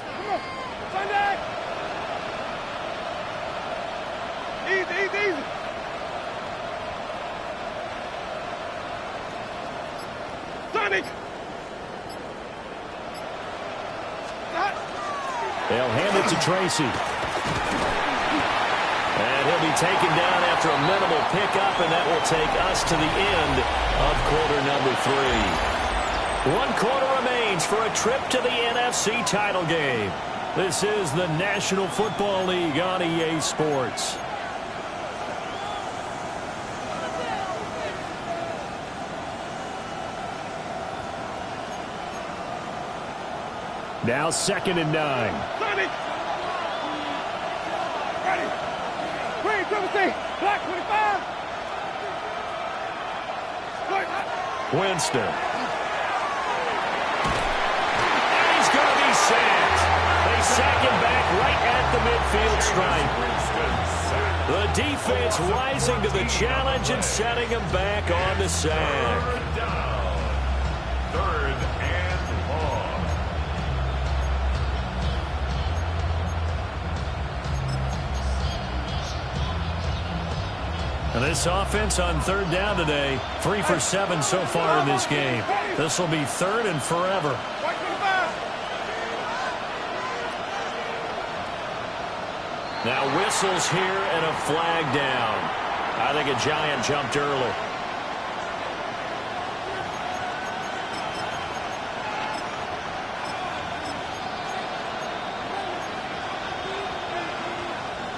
Easy. Sonic! They'll hand it to Tracy. And he'll be taken down after a minimal pickup, and that will take us to the end of quarter number 3. 1 quarter remains for a trip to the NFC title game. This is the National Football League on EA Sports. Now 2nd and 9. Sonic! Ready! Green, 17! Black, 25! Winston. And he's going to be sacked. They sack him back right at the midfield stripe. The defense rising to the challenge and setting him back on the sack. Third and long. And this offense on 3rd down today, 3 for 7 so far in this game. This will be 3rd and forever. Now whistles here and a flag down. I think a Giant jumped early.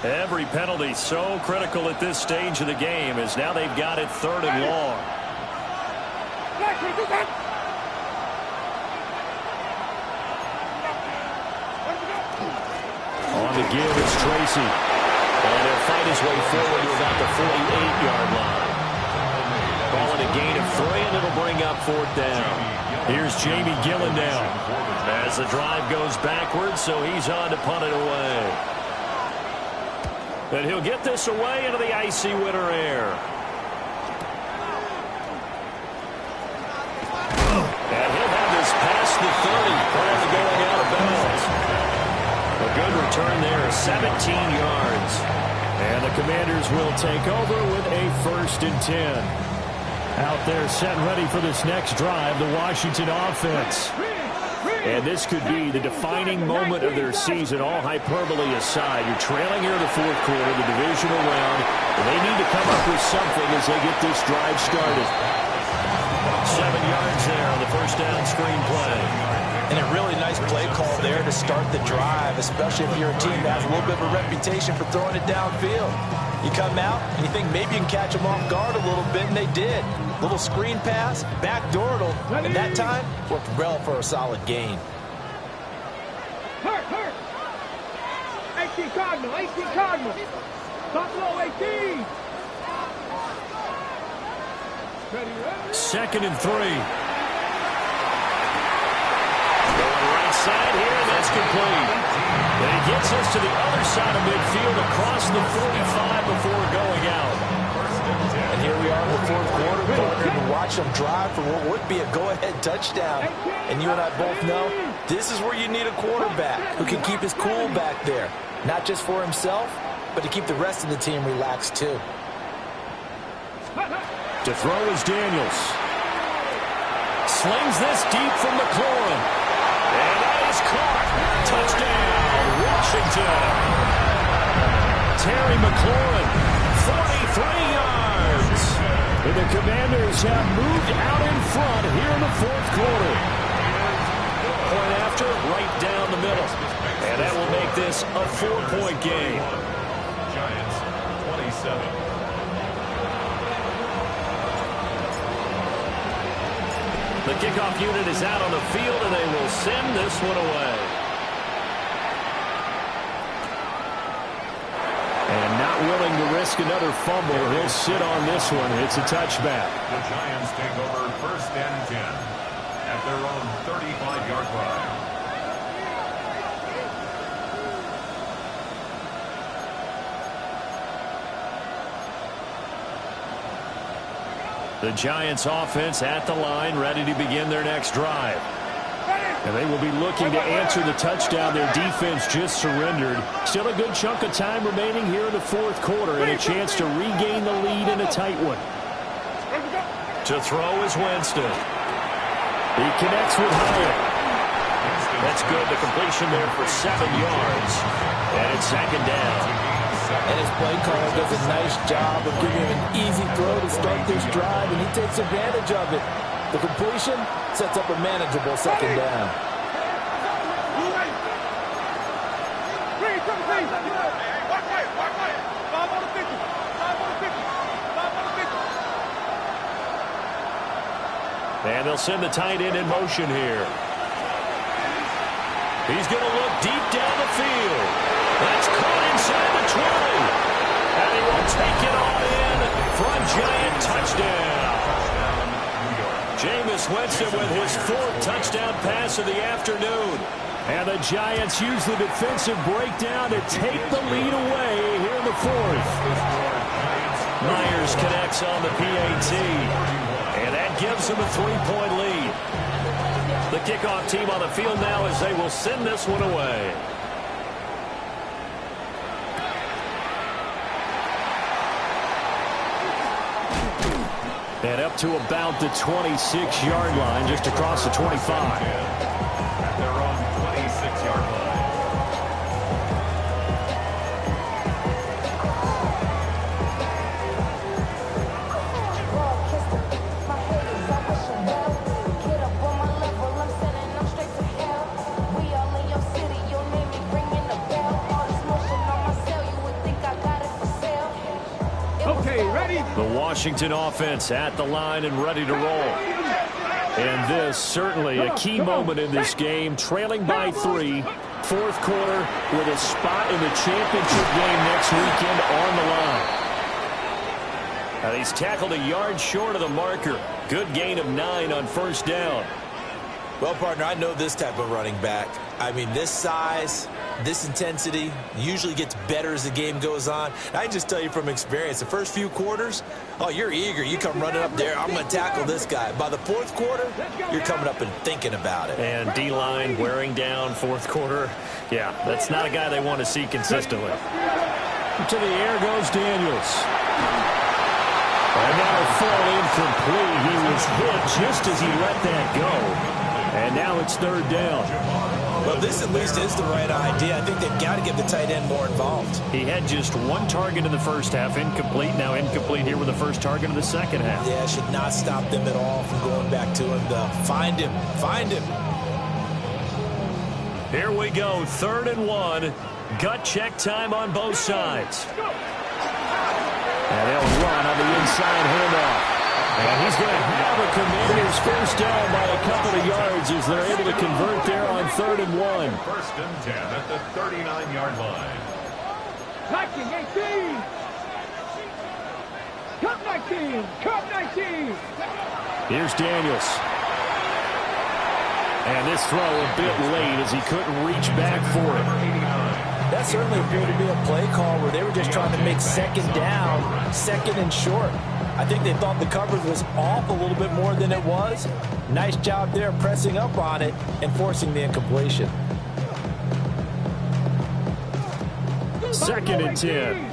Every penalty so critical at this stage of the game, as now they've got it 3rd and long. On the give is Tracy. And he'll fight his way forward to about the 48-yard line. Ball in a gain of 3, and it'll bring up 4th down. Here's Jamie Gillen now. As the drive goes backwards, so he's on to punt it away. And he'll get this away into the icy winter air. And he'll have this past the 30 prior to going out of bounds. A good return there, 17 yards. And the Commanders will take over with a 1st and 10. Out there set and ready for this next drive, the Washington offense. And this could be the defining moment of their season, all hyperbole aside. You're trailing here in the 4th quarter, the divisional round, and they need to come up with something as they get this drive started. 7 yards there on the 1st down screen play. And a really nice play call there to start the drive, especially if you're a team that has a little bit of a reputation for throwing it downfield. You come out and you think maybe you can catch them off guard a little bit, and they did. Little screen pass, backdoored them, and that time worked well for a solid gain. Hurt! 18 Cardinal! Top low, 18! 2nd and 3. Going right side here, and that's complete. And he gets us to the other side of midfield across the 45 before going out. And here we are in the 4th quarter, partner, to watch them drive for what would be a go-ahead touchdown. And you and I both know this is where you need a quarterback who can keep his cool back there. Not just for himself, but to keep the rest of the team relaxed too. To throw is Daniels. Slings this deep from McLaurin. And that is caught. Touchdown, Washington. Terry McLaurin, 43 yards. And the Commanders have moved out in front here in the 4th quarter. Point after, right down the middle. And that will make this a 4-point game. Giants 27. The kickoff unit is out on the field, and they will send this one away. willing to risk another fumble. He'll sit on this one. It's a touchback. The Giants take over 1st and 10 at their own 35-yard line. The Giants offense at the line, ready to begin their next drive. And they will be looking to answer the touchdown their defense just surrendered. Still a good chunk of time remaining here in the 4th quarter and a chance to regain the lead in a tight one. To throw is Winston. He connects with Hyatt. That's good. The completion there for 7 yards. And it's 2nd down. And his play caller does a nice job of giving him an easy throw to start this drive, and he takes advantage of it. The completion sets up a manageable 2nd down. And they'll send the tight end in motion here. He's going to look deep down the field. That's caught inside the 20. And he will take it all in for a Giant touchdown. Jameis Winston with his 4th touchdown pass of the afternoon. And the Giants use the defensive breakdown to take the lead away here in the 4th. Myers connects on the PAT. And that gives them a 3-point lead. The kickoff team on the field now as they will send this one away. And up to about the 26-yard line, just across the 25. At their own 26-yard line. The Washington offense at the line and ready to roll. And this certainly a key moment in this game, trailing by 3, 4th quarter with a spot in the championship game next weekend on the line. And he's tackled a yard short of the marker. Good gain of 9 on 1st down. Well, partner, I know this type of running back. I mean, this size, this intensity usually gets better as the game goes on. And I can just tell you from experience, the first few quarters, oh, you're eager. You come running up there, I'm going to tackle this guy. By the 4th quarter, you're coming up and thinking about it. And D-line wearing down 4th quarter. Yeah, that's not a guy they want to see consistently. To the air goes Daniels. And that'll fall incomplete. He was hit just as he let that go. And now it's 3rd down. Well, this at least is the right idea. I think they've got to get the tight end more involved. He had just 1 target in the first half, incomplete. Now incomplete here with the first target in the second half. Yeah, should not stop them at all from going back to him, though. Find him. Find him. Here we go, 3rd and 1. Gut check time on both sides. And they'll run on the inside handoff. And he's going to have a Commanders first down by a couple of yards as they're able to convert there on 3rd and 1. 1st and 10 at the 39-yard line. Touching 18. Cup 19. Cup 19. Here's Daniels. And this throw a bit late as he couldn't reach back for it. That certainly appeared to be a play call where they were just trying to make 2nd down, 2nd and short. I think they thought the coverage was off a little bit more than it was. Nice job there pressing up on it and forcing the incompletion. 2nd and 10.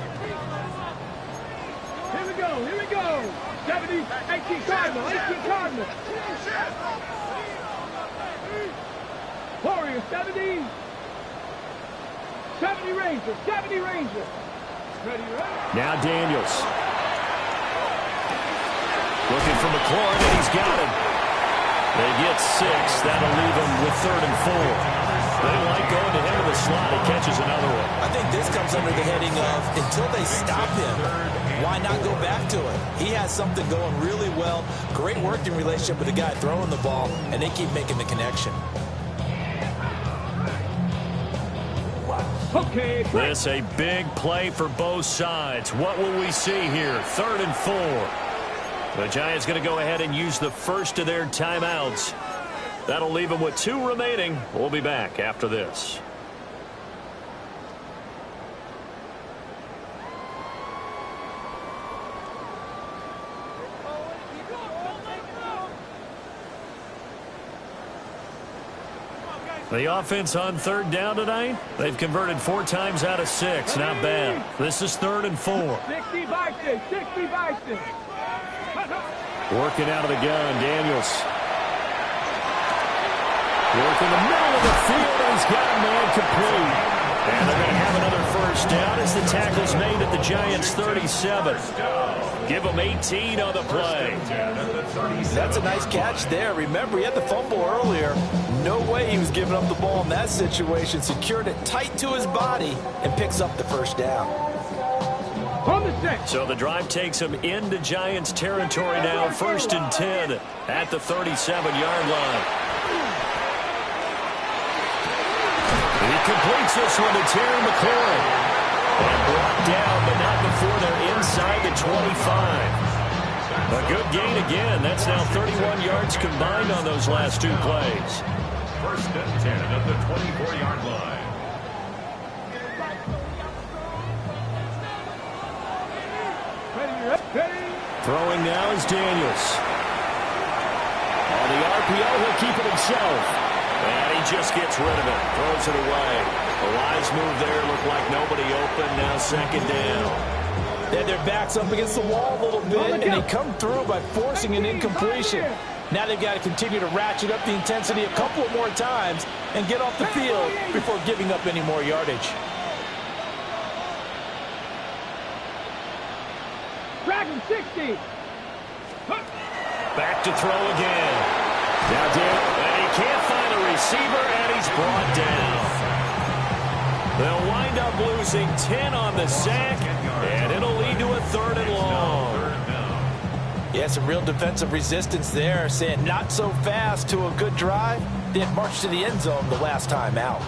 Here we go. Here we go. 70, 18 Cardinal. 18 Cardinal. Warrior, 70. 70 Rangers. 70 Rangers. Ready, right? Now Daniels. Looking for McLaurin, and he's got him. They get 6. That'll leave him with 3rd and 4. They like going to him in the slot. He catches another one. I think this comes under the heading of until they stop him, why not go back to it? He has something going really well. Great working relationship with the guy throwing the ball, and they keep making the connection. Okay. This a big play for both sides. What will we see here? 3rd and 4. The Giants going to go ahead and use the first of their timeouts. That'll leave them with 2 remaining. We'll be back after this. The offense on 3rd down tonight, they've converted 4 times out of 6. Not bad. This is 3rd and 4. 60 by 6. 60 by 6. Working out of the gun, Daniels. Working the middle of the field, and he's got a man complete. And they're going to have another first down as the tackle's made at the Giants' 37. Give them 18 on the play. That's a nice catch there. Remember, he had the fumble earlier. No way he was giving up the ball in that situation. Secured it tight to his body and picks up the first down. On the 6. So the drive takes him into Giants territory now. 1st and 10 at the 37-yard line. He completes this one to Terry McLaurin. And brought down, but not before they're inside the 25. A good gain again. That's now 31 yards combined on those last 2 plays. 1st and 10 at the 24-yard line. Throwing now is Daniels. On the RPO, he'll keep it himself. And he just gets rid of it. Throws it away. A wise move there. Looked like nobody open. Now 2nd down. They had their backs up against the wall a little bit, and they come through by forcing an incompletion. Now they've got to continue to ratchet up the intensity a couple more times and get off the field before giving up any more yardage. Dragon 60. Back to throw again. Now and he can't find a receiver, and he's brought down. They'll wind up losing 10 on the sack, and it'll lead to a 3rd and long. Yeah, some real defensive resistance there, saying not so fast to a good drive. They had marched to the end zone the last time out.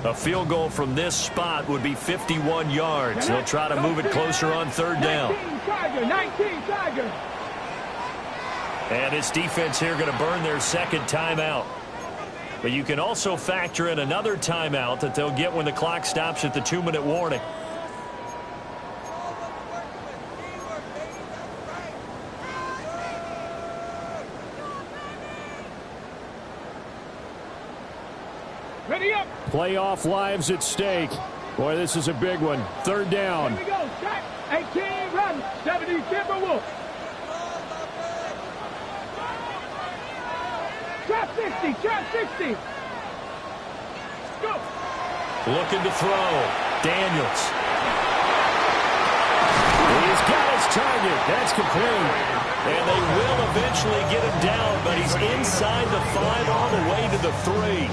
A field goal from this spot would be 51 yards. They'll try to move it closer on 3rd down. 19 Tiger. And this defense here going to burn their 2nd timeout. But you can also factor in another timeout that they'll get when the clock stops at the 2-minute warning. Ready up. Playoff lives at stake. Boy, this is a big one. 3rd down. Here we go. Shot. 18 run. 70 Timberwolf. Trap 60. Trap 60. Go. Looking to throw. Daniels. He's got his target. That's complete. And they will eventually get him down, but he's inside the 5 all the way to the 3.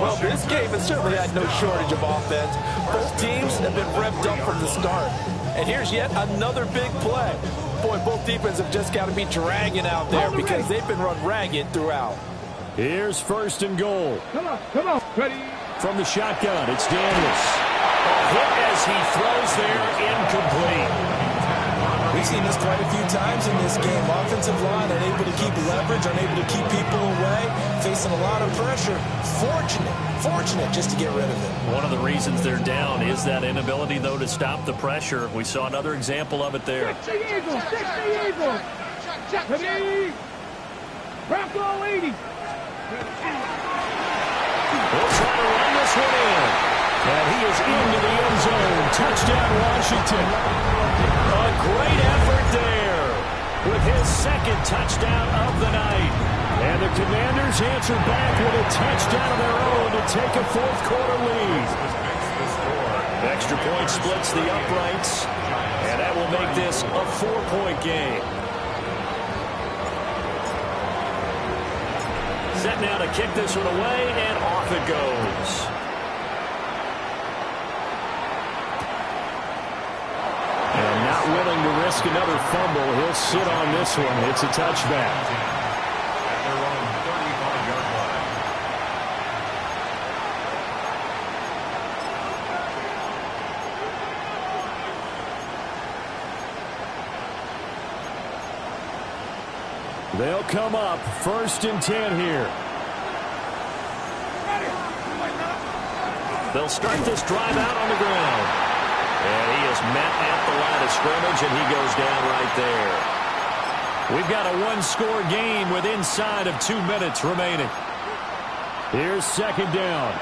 Well, this game has certainly had no shortage of offense. Both teams have been revved up from the start. And here's yet another big play. Boy, both defenses have just got to be dragging out there because they've been run ragged throughout. Here's 1st and goal. Come on. Come on. Ready. From the shotgun, it's Daniels. A hit as he throws there, incomplete. We've seen this quite a few times in this game. Offensive line unable to keep leverage, unable to keep people away, facing a lot of pressure. Fortunate just to get rid of it. One of the reasons they're down is that inability, though, to stop the pressure. We saw another example of it there. 60 Eagles. 60 Eagles. Ready. Bronco 80. We'll try to run this one in. And he is into the end zone. Touchdown, Washington. A great effort there with his 2nd touchdown of the night. And the Commanders answer back with a touchdown of their own to take a 4th quarter lead. Extra point splits the uprights. And that will make this a 4-point game. Set now to kick this one away, and off it goes. And not willing to risk another fumble, he'll sit on this one. It's a touchback. At their own 35-yard line. They'll come up 1st and 10 here. They'll start this drive out on the ground. And he is met at the line of scrimmage, and he goes down right there. We've got a one-score game with inside of 2 minutes remaining. Here's 2nd down.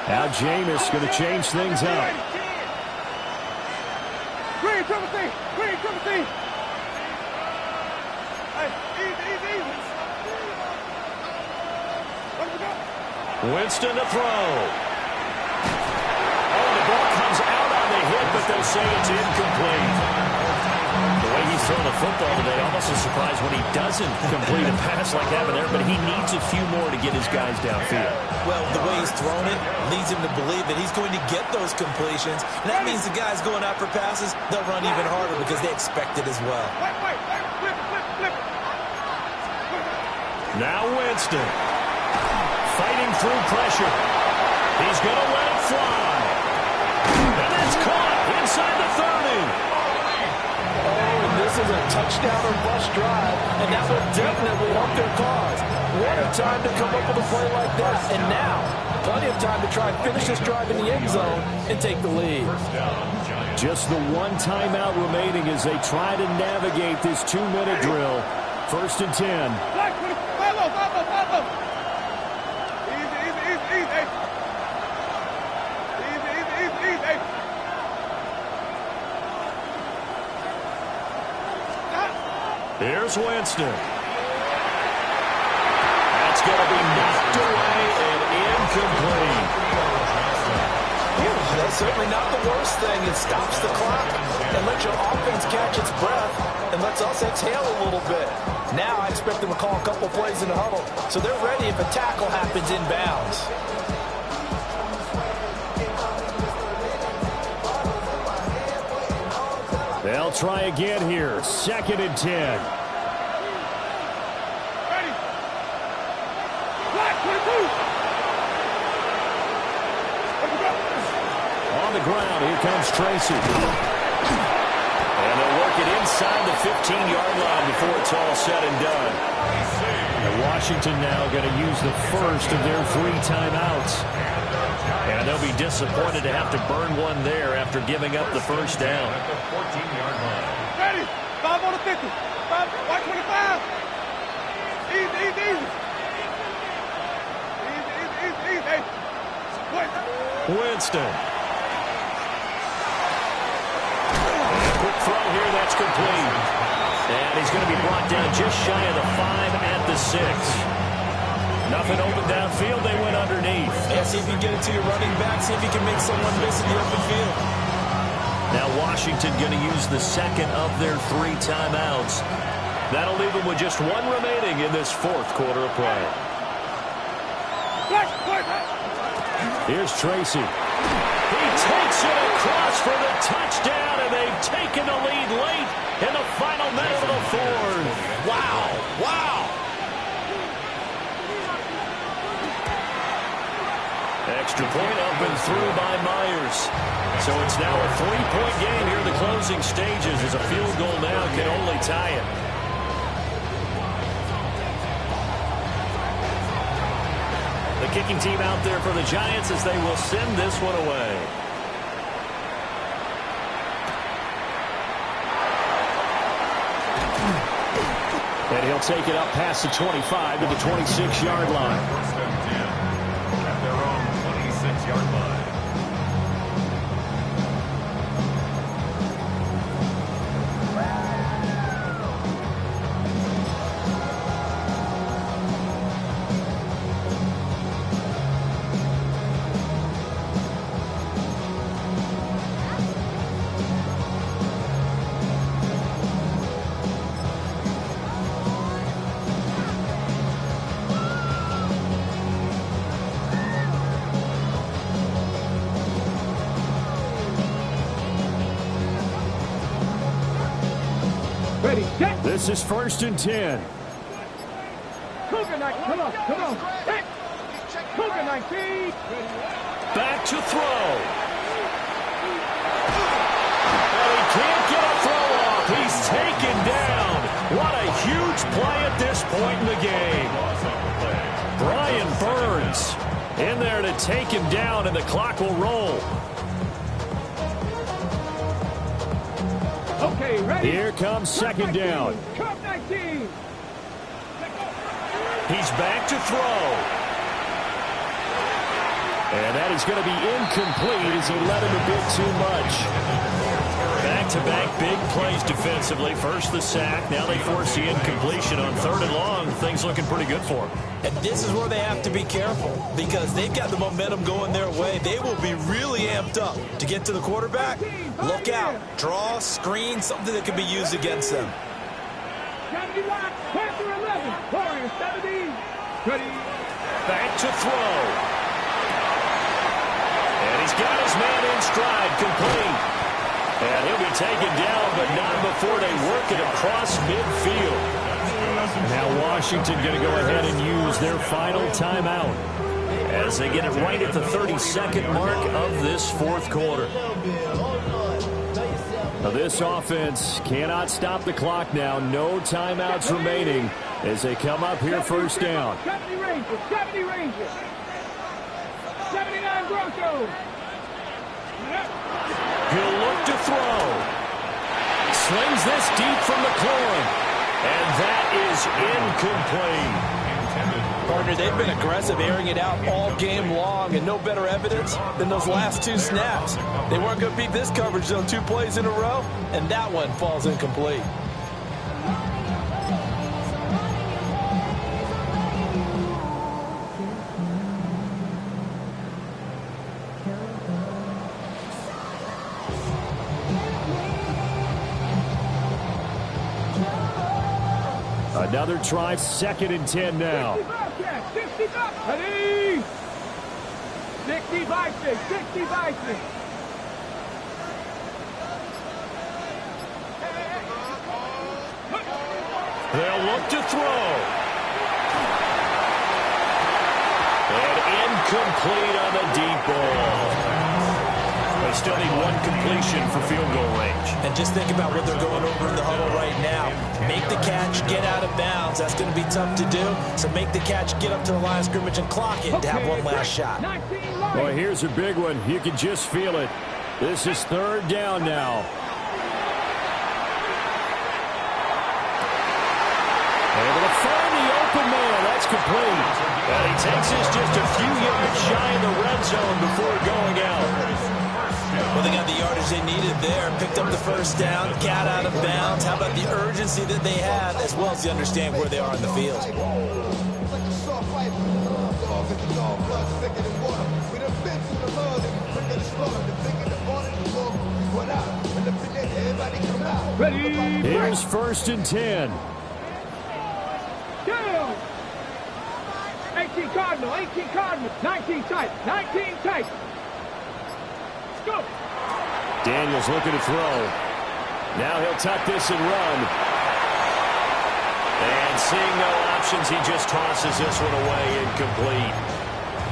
Now Jameis going to change things up. Green, Timothy! Green, Timothy! Hey, easy. Winston to throw. Oh, the ball comes out on the hit, but they'll say it's incomplete. The way he's throwing the football today, almost a surprise when he doesn't complete a pass like that there, but he needs a few more to get his guys downfield. Well, the way he's thrown it leads him to believe that he's going to get those completions. And that means the guys going out for passes, they'll run even harder because they expect it as well. Flip. Now Winston. Fighting through pressure. He's going to let it fly. And it's caught inside the 30. Oh, and this is a touchdown or bust drive, and that will definitely help their cause. What a time to come up with a play like that. And now, plenty of time to try and finish this drive in the end zone and take the lead. Just the one timeout remaining as they try to navigate this 2-minute drill. 1st and 10. Follow. Easy. Here's Winston. That's going to be knocked away and incomplete. That's certainly not the worst thing. It stops the clock and lets your offense catch its breath and lets us exhale a little bit. Now I expect them to call a couple plays in the huddle, so they're ready if a tackle happens inbounds. They'll try again here. 2nd and 10. Ready. Flat, 22. On the ground, here comes Tracy. And they'll work it inside the 15-yard line before it's all said and done. And Washington now going to use the first of their 3 timeouts. And they'll be disappointed to have to burn one there after giving up the first down. At the 14-yard line. Ready. 5 on the 50. 5, 25. Easy. Winston. Quick throw here, that's complete. And he's going to be brought down just shy of the 5 at the 6. Nothing open downfield, they went underneath. Yeah, see if you can get it to your running back, see if you can make someone miss in the open field. Now Washington going to use the 2nd of their 3 timeouts. That'll leave them with just 1 remaining in this 4th quarter of play. Here's Tracy. He takes it across for the touchdown, and they've taken the lead late in the final minute of the 4th. Wow. Extra point up and through by Myers. So it's now a 3-point game here in the closing stages as a field goal now can only tie it. The kicking team out there for the Giants as they will send this one away. And he'll take it up past the 25 to the 26-yard line. 1st and 10 at their own 26-yard line. Ready, set. This is 1st and 10. Cougar 19. Come on. Hit. Cougar 19. Back to throw. And he can't get a throw off. He's In there to take him down, and the clock will roll. Okay, ready? Here comes second down. Cup 19. He's back to throw. And that is going to be incomplete as he let him a bit too much. Back-to-back big plays defensively. First the sack. Now they force the incompletion on 3rd and long. Things looking pretty good for him. And this is where they have to be careful because they've got the momentum going their way. They will be really amped up to get to the quarterback. Look out. Draw, screen, something that can be used against them. 71, Panther 11, Warriors 70. Ready? Back to throw. And he's got his man in stride, complete. And he'll be taken down, but not before they work it across midfield. Now Washington going to go ahead and use their final timeout as they get it right at the 32nd mark of this 4th quarter. Now this offense cannot stop the clock now. No timeouts remaining as they come up here first down. 70 Rangers, 70 Rangers. 79 Broncos. He'll look to throw. Slings this deep from McLaurin. And that is incomplete. Partner, they've been aggressive, airing it out all game long, and no better evidence than those last 2 snaps. They weren't going to beat this coverage zone 2 plays in a row, and that one falls incomplete. Another try, 2nd and 10 now. 60 ready? 60 Vikings, 60 Vikings. They'll look to throw. And incomplete on the deep ball. They still need 1 completion for field goal range. And just think about what they're going over in the huddle right now. Make the catch, get out of bounds. That's going to be tough to do. So make the catch, get up to the line of scrimmage, and clock it to have one last shot. Well, here's a big one. You can just feel it. This is 3rd down now. Able to find the open man. That's complete. And he takes this just a few yards shy in the red zone before going out. Well, they got the yardage they needed there. Picked up the first down, got out of bounds. How about the urgency that they have, as well as they understand where they are in the field? Ready? Here's 1st and 10. Down. 18 Cardinal, 18 Cardinal. 19 tight, 19 tight. Go. Daniels looking to throw. Now he'll tuck this and run. And seeing no options, he just tosses this one away, incomplete.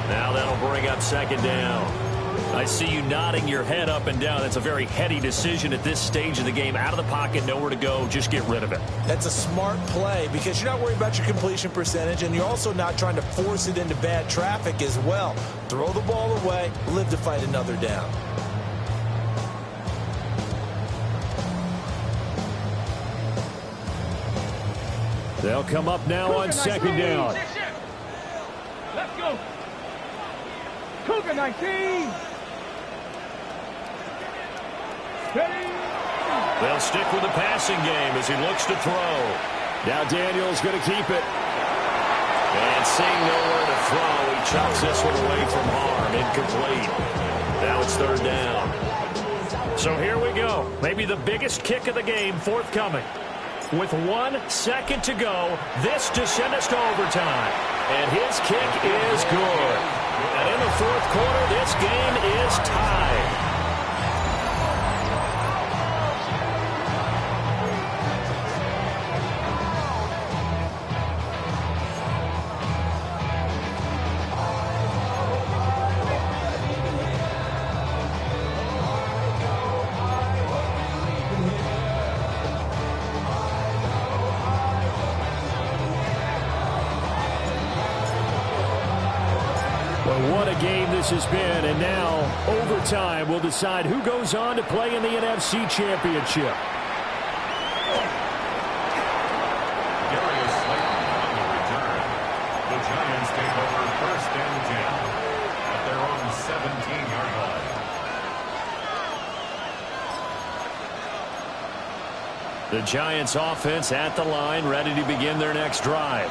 Now that'll bring up 2nd down. I see you nodding your head up and down. It's a very heady decision at this stage of the game. Out of the pocket, nowhere to go. Just get rid of it. That's a smart play because you're not worried about your completion percentage, and you're also not trying to force it into bad traffic as well. Throw the ball away, live to fight another down. They'll come up now on 2nd down. Let's go. Cougar 19. Ready? They'll stick with the passing game as he looks to throw. Now Daniels going to keep it. And seeing nowhere to throw, he chucks this one away from harm. Incomplete. Now it's 3rd down. So here we go. Maybe the biggest kick of the game forthcoming. With 1 second to go, this to send us to overtime. And his kick is good. And in the 4th quarter, this game is tied. What a game this has been. And now, overtime will decide who goes on to play in the NFC Championship. Darius Slayton on the return. The Giants take over 1st and 10 at their own 17-yard line. The Giants offense at the line, ready to begin their next drive.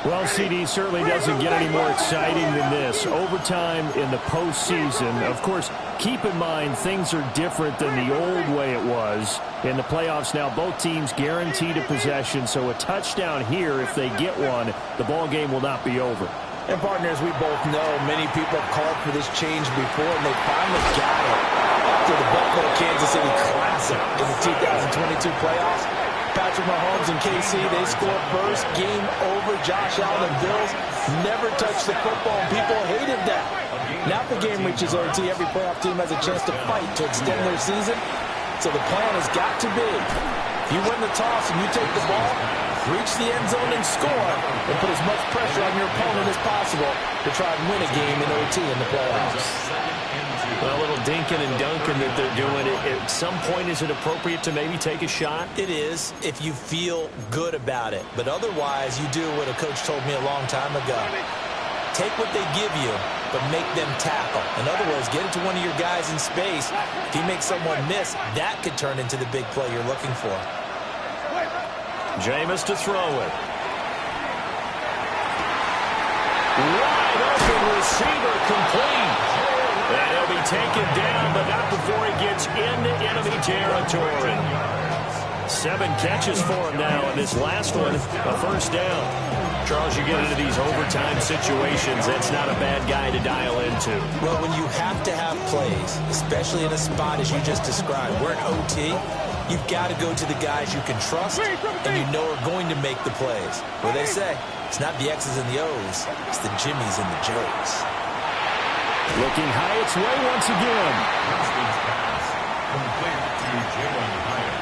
Well, CD, certainly doesn't get any more exciting than this. Overtime in the postseason. Of course, keep in mind things are different than the old way it was. In the playoffs now, both teams guaranteed a possession, so a touchdown here, if they get one, the ball game will not be over. And partners, we both know many people have called for this change before, and they finally got it. After the Buffalo Kansas City Classic in the 2022 playoffs, Patrick Mahomes and KC, they scored first. Game over. Josh Allen and Bills never touched the football, and people hated that. Now if the game reaches OT, every playoff team has a chance to fight to extend their season. So the plan has got to be, if you win the toss and you take the ball, reach the end zone and score, and put as much pressure on your opponent as possible to try and win a game in OT in the playoffs. Well, a little dinking and dunking that they're doing. At some point, is it appropriate to maybe take a shot? It is if you feel good about it. But otherwise, you do what a coach told me a long time ago. Take what they give you, but make them tackle. In other words, get it to one of your guys in space. If he makes someone miss, that could turn into the big play you're looking for. Jameis to throw it. Wide open receiver, complete. And he'll be taken down, but not before he gets into enemy territory. 7 catches for him now, and this last one, a first down. Charles, you get into these overtime situations, that's not a bad guy to dial into. Well, when you have to have plays, especially in a spot as you just described, we're in OT, you've got to go to the guys you can trust and you know are going to make the plays. What they say, it's not the X's and the O's, it's the Jimmies and the Joes. Looking high its way once again. Winston's pass complete to Jalen Hyatt.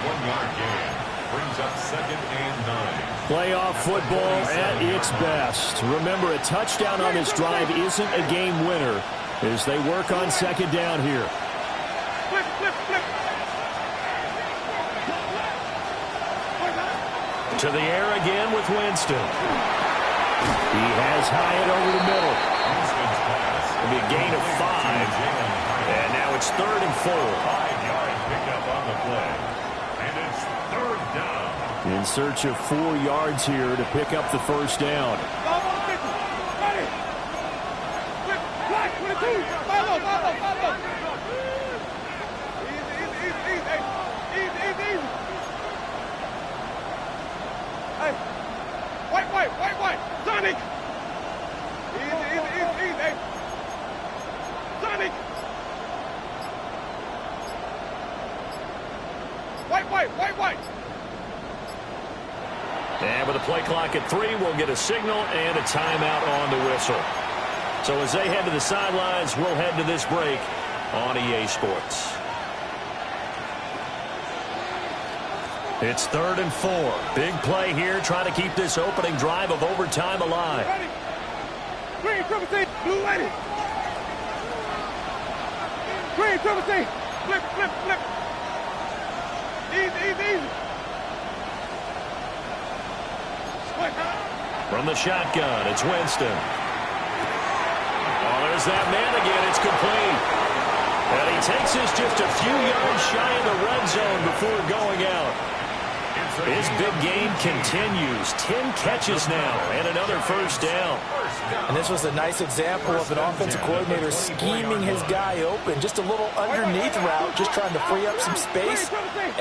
1-yard gain brings up 2nd and 9. Playoff football at its best. Remember, a touchdown on this drive isn't a game winner as they work on 2nd down here. Flip, flip, flip. To the air again with Winston. He has Hyatt over the middle. Winston's pass. It'll be a gain of 5. And now it's 3rd and 4. 5-yard pickup on the play. And it's 3rd down. In search of 4 yards here to pick up the first down. Ready. Flip, flash, 22. Follow. Easy. Hey. White. Sonic. Easy. Sonic. White. And with a play clock at 3, we'll get a signal and a timeout on the whistle. So as they head to the sidelines, we'll head to this break on EA Sports. It's 3rd and 4. Big play here, trying to keep this opening drive of overtime alive. Ready. Green, triple C. Blue, ready. Green, triple C. Flip. Easy. From the shotgun, it's Winston. Oh, there's that man again. It's complete. And he takes this just a few yards shy of the red zone before going out. His big game continues. 10 catches now and another first down. And this was a nice example of an offensive coordinator scheming his guy open. Just a little underneath route, just trying to free up some space,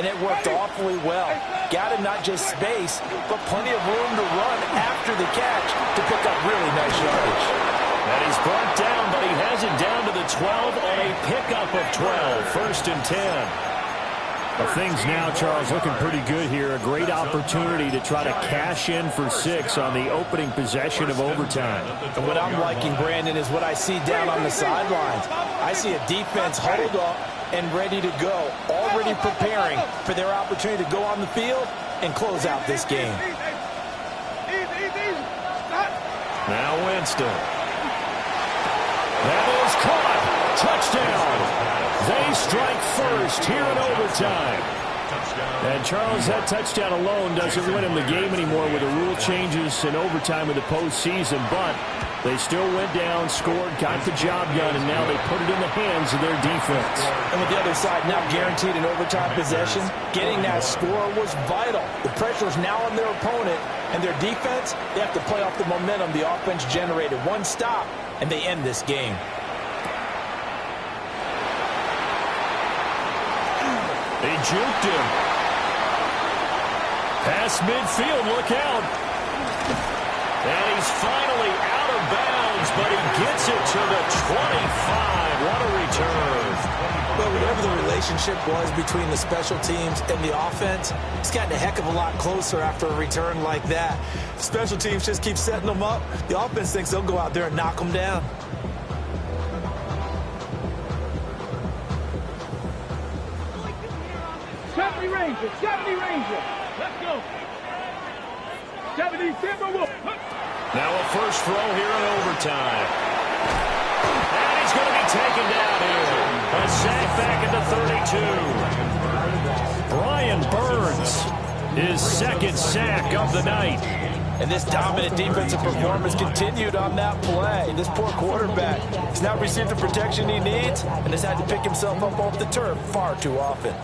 and it worked awfully well. Got him not just space, but plenty of room to run after the catch to pick up really nice yardage. And he's brought down, but he has it down to the 12 on a pickup of 12. 1st and 10. Well, things now, Charles, looking pretty good here. A great opportunity to try to cash in for 6 on the opening possession of overtime. And what I'm liking, Brandon, is what I see down on the sidelines. I see a defense holed up and ready to go, already preparing for their opportunity to go on the field and close out this game. Now Winston. That is caught. Touchdown. They strike first here in overtime. And Charles, that touchdown alone doesn't win him the game anymore with the rule changes in overtime of the postseason, but they still went down, scored, got the job done, and now they put it in the hands of their defense. And with the other side now guaranteed an overtime possession, getting that score was vital. The pressure is now on their opponent, and their defense, they have to play off the momentum the offense generated. One stop, and they end this game. They juked him. Past midfield, look out. And he's finally out of bounds, but he gets it to the 25. What a return. Well, whatever the relationship was between the special teams and the offense, it's gotten a heck of a lot closer after a return like that. Special teams just keep setting them up. The offense thinks they'll go out there and knock them down. Ranger, 70 Ranger. Let's go. 70 Timberwolf. Now a first throw here in overtime. And he's going to be taken down here. A sack back at the 32. Brian Burns, his second sack of the night. And this dominant defensive performance continued on that play. This poor quarterback has not received the protection he needs and has had to pick himself up off the turf far too often.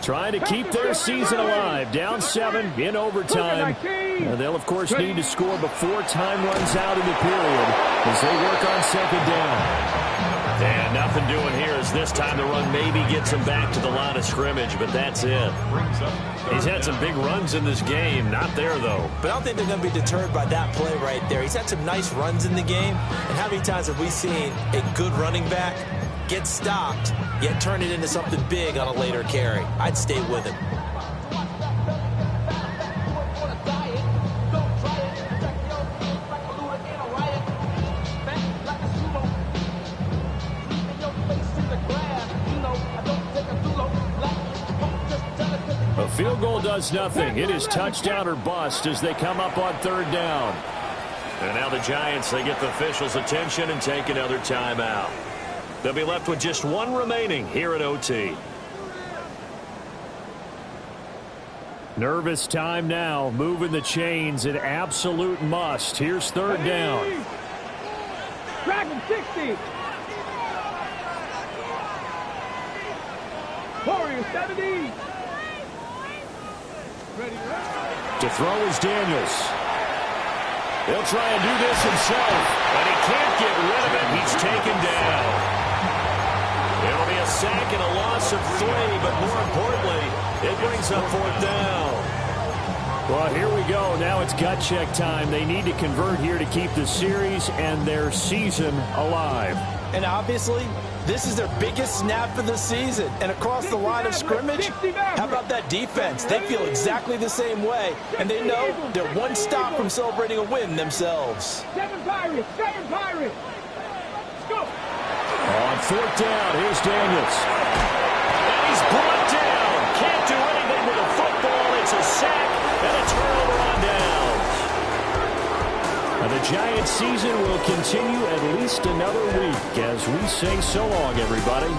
Trying to keep their season alive. Down 7 in overtime. They'll, of course, need to score before time runs out in the period as they work on second down. And nothing doing here as this time the run maybe gets him back to the line of scrimmage, but that's it. He's had some big runs in this game. Not there, though. But I don't think they're going to be deterred by that play right there. He's had some nice runs in the game. And how many times have we seen a good running back get stopped, yet turn it into something big on a later carry? I'd stay with him. A field goal does nothing. It is touchdown or bust as they come up on third down. And now the Giants, they get the officials' attention and take another timeout. They'll be left with just one remaining here at OT. Nervous time now. Moving the chains, an absolute must. Here's third down. Dragon 60. Warrior 70. To throw is Daniels. He'll try and do this himself, and he can't get rid of it. He's taken down. It'll be a sack and a loss of 3, but more importantly, it brings up fourth down. Well, here we go. Now it's gut check time. They need to convert here to keep the series and their season alive. And obviously, this is their biggest snap of the season. And across the line of scrimmage, how about that defense? They feel exactly the same way, and they know they're one stop from celebrating a win themselves. 7 Pirates, 7 Pirates. Let's go. On fourth down, here's Daniels. And he's brought down. Can't do anything with a football. It's a sack and a turnover on downs. Now the Giants season will continue at least another week as we say so long, everybody.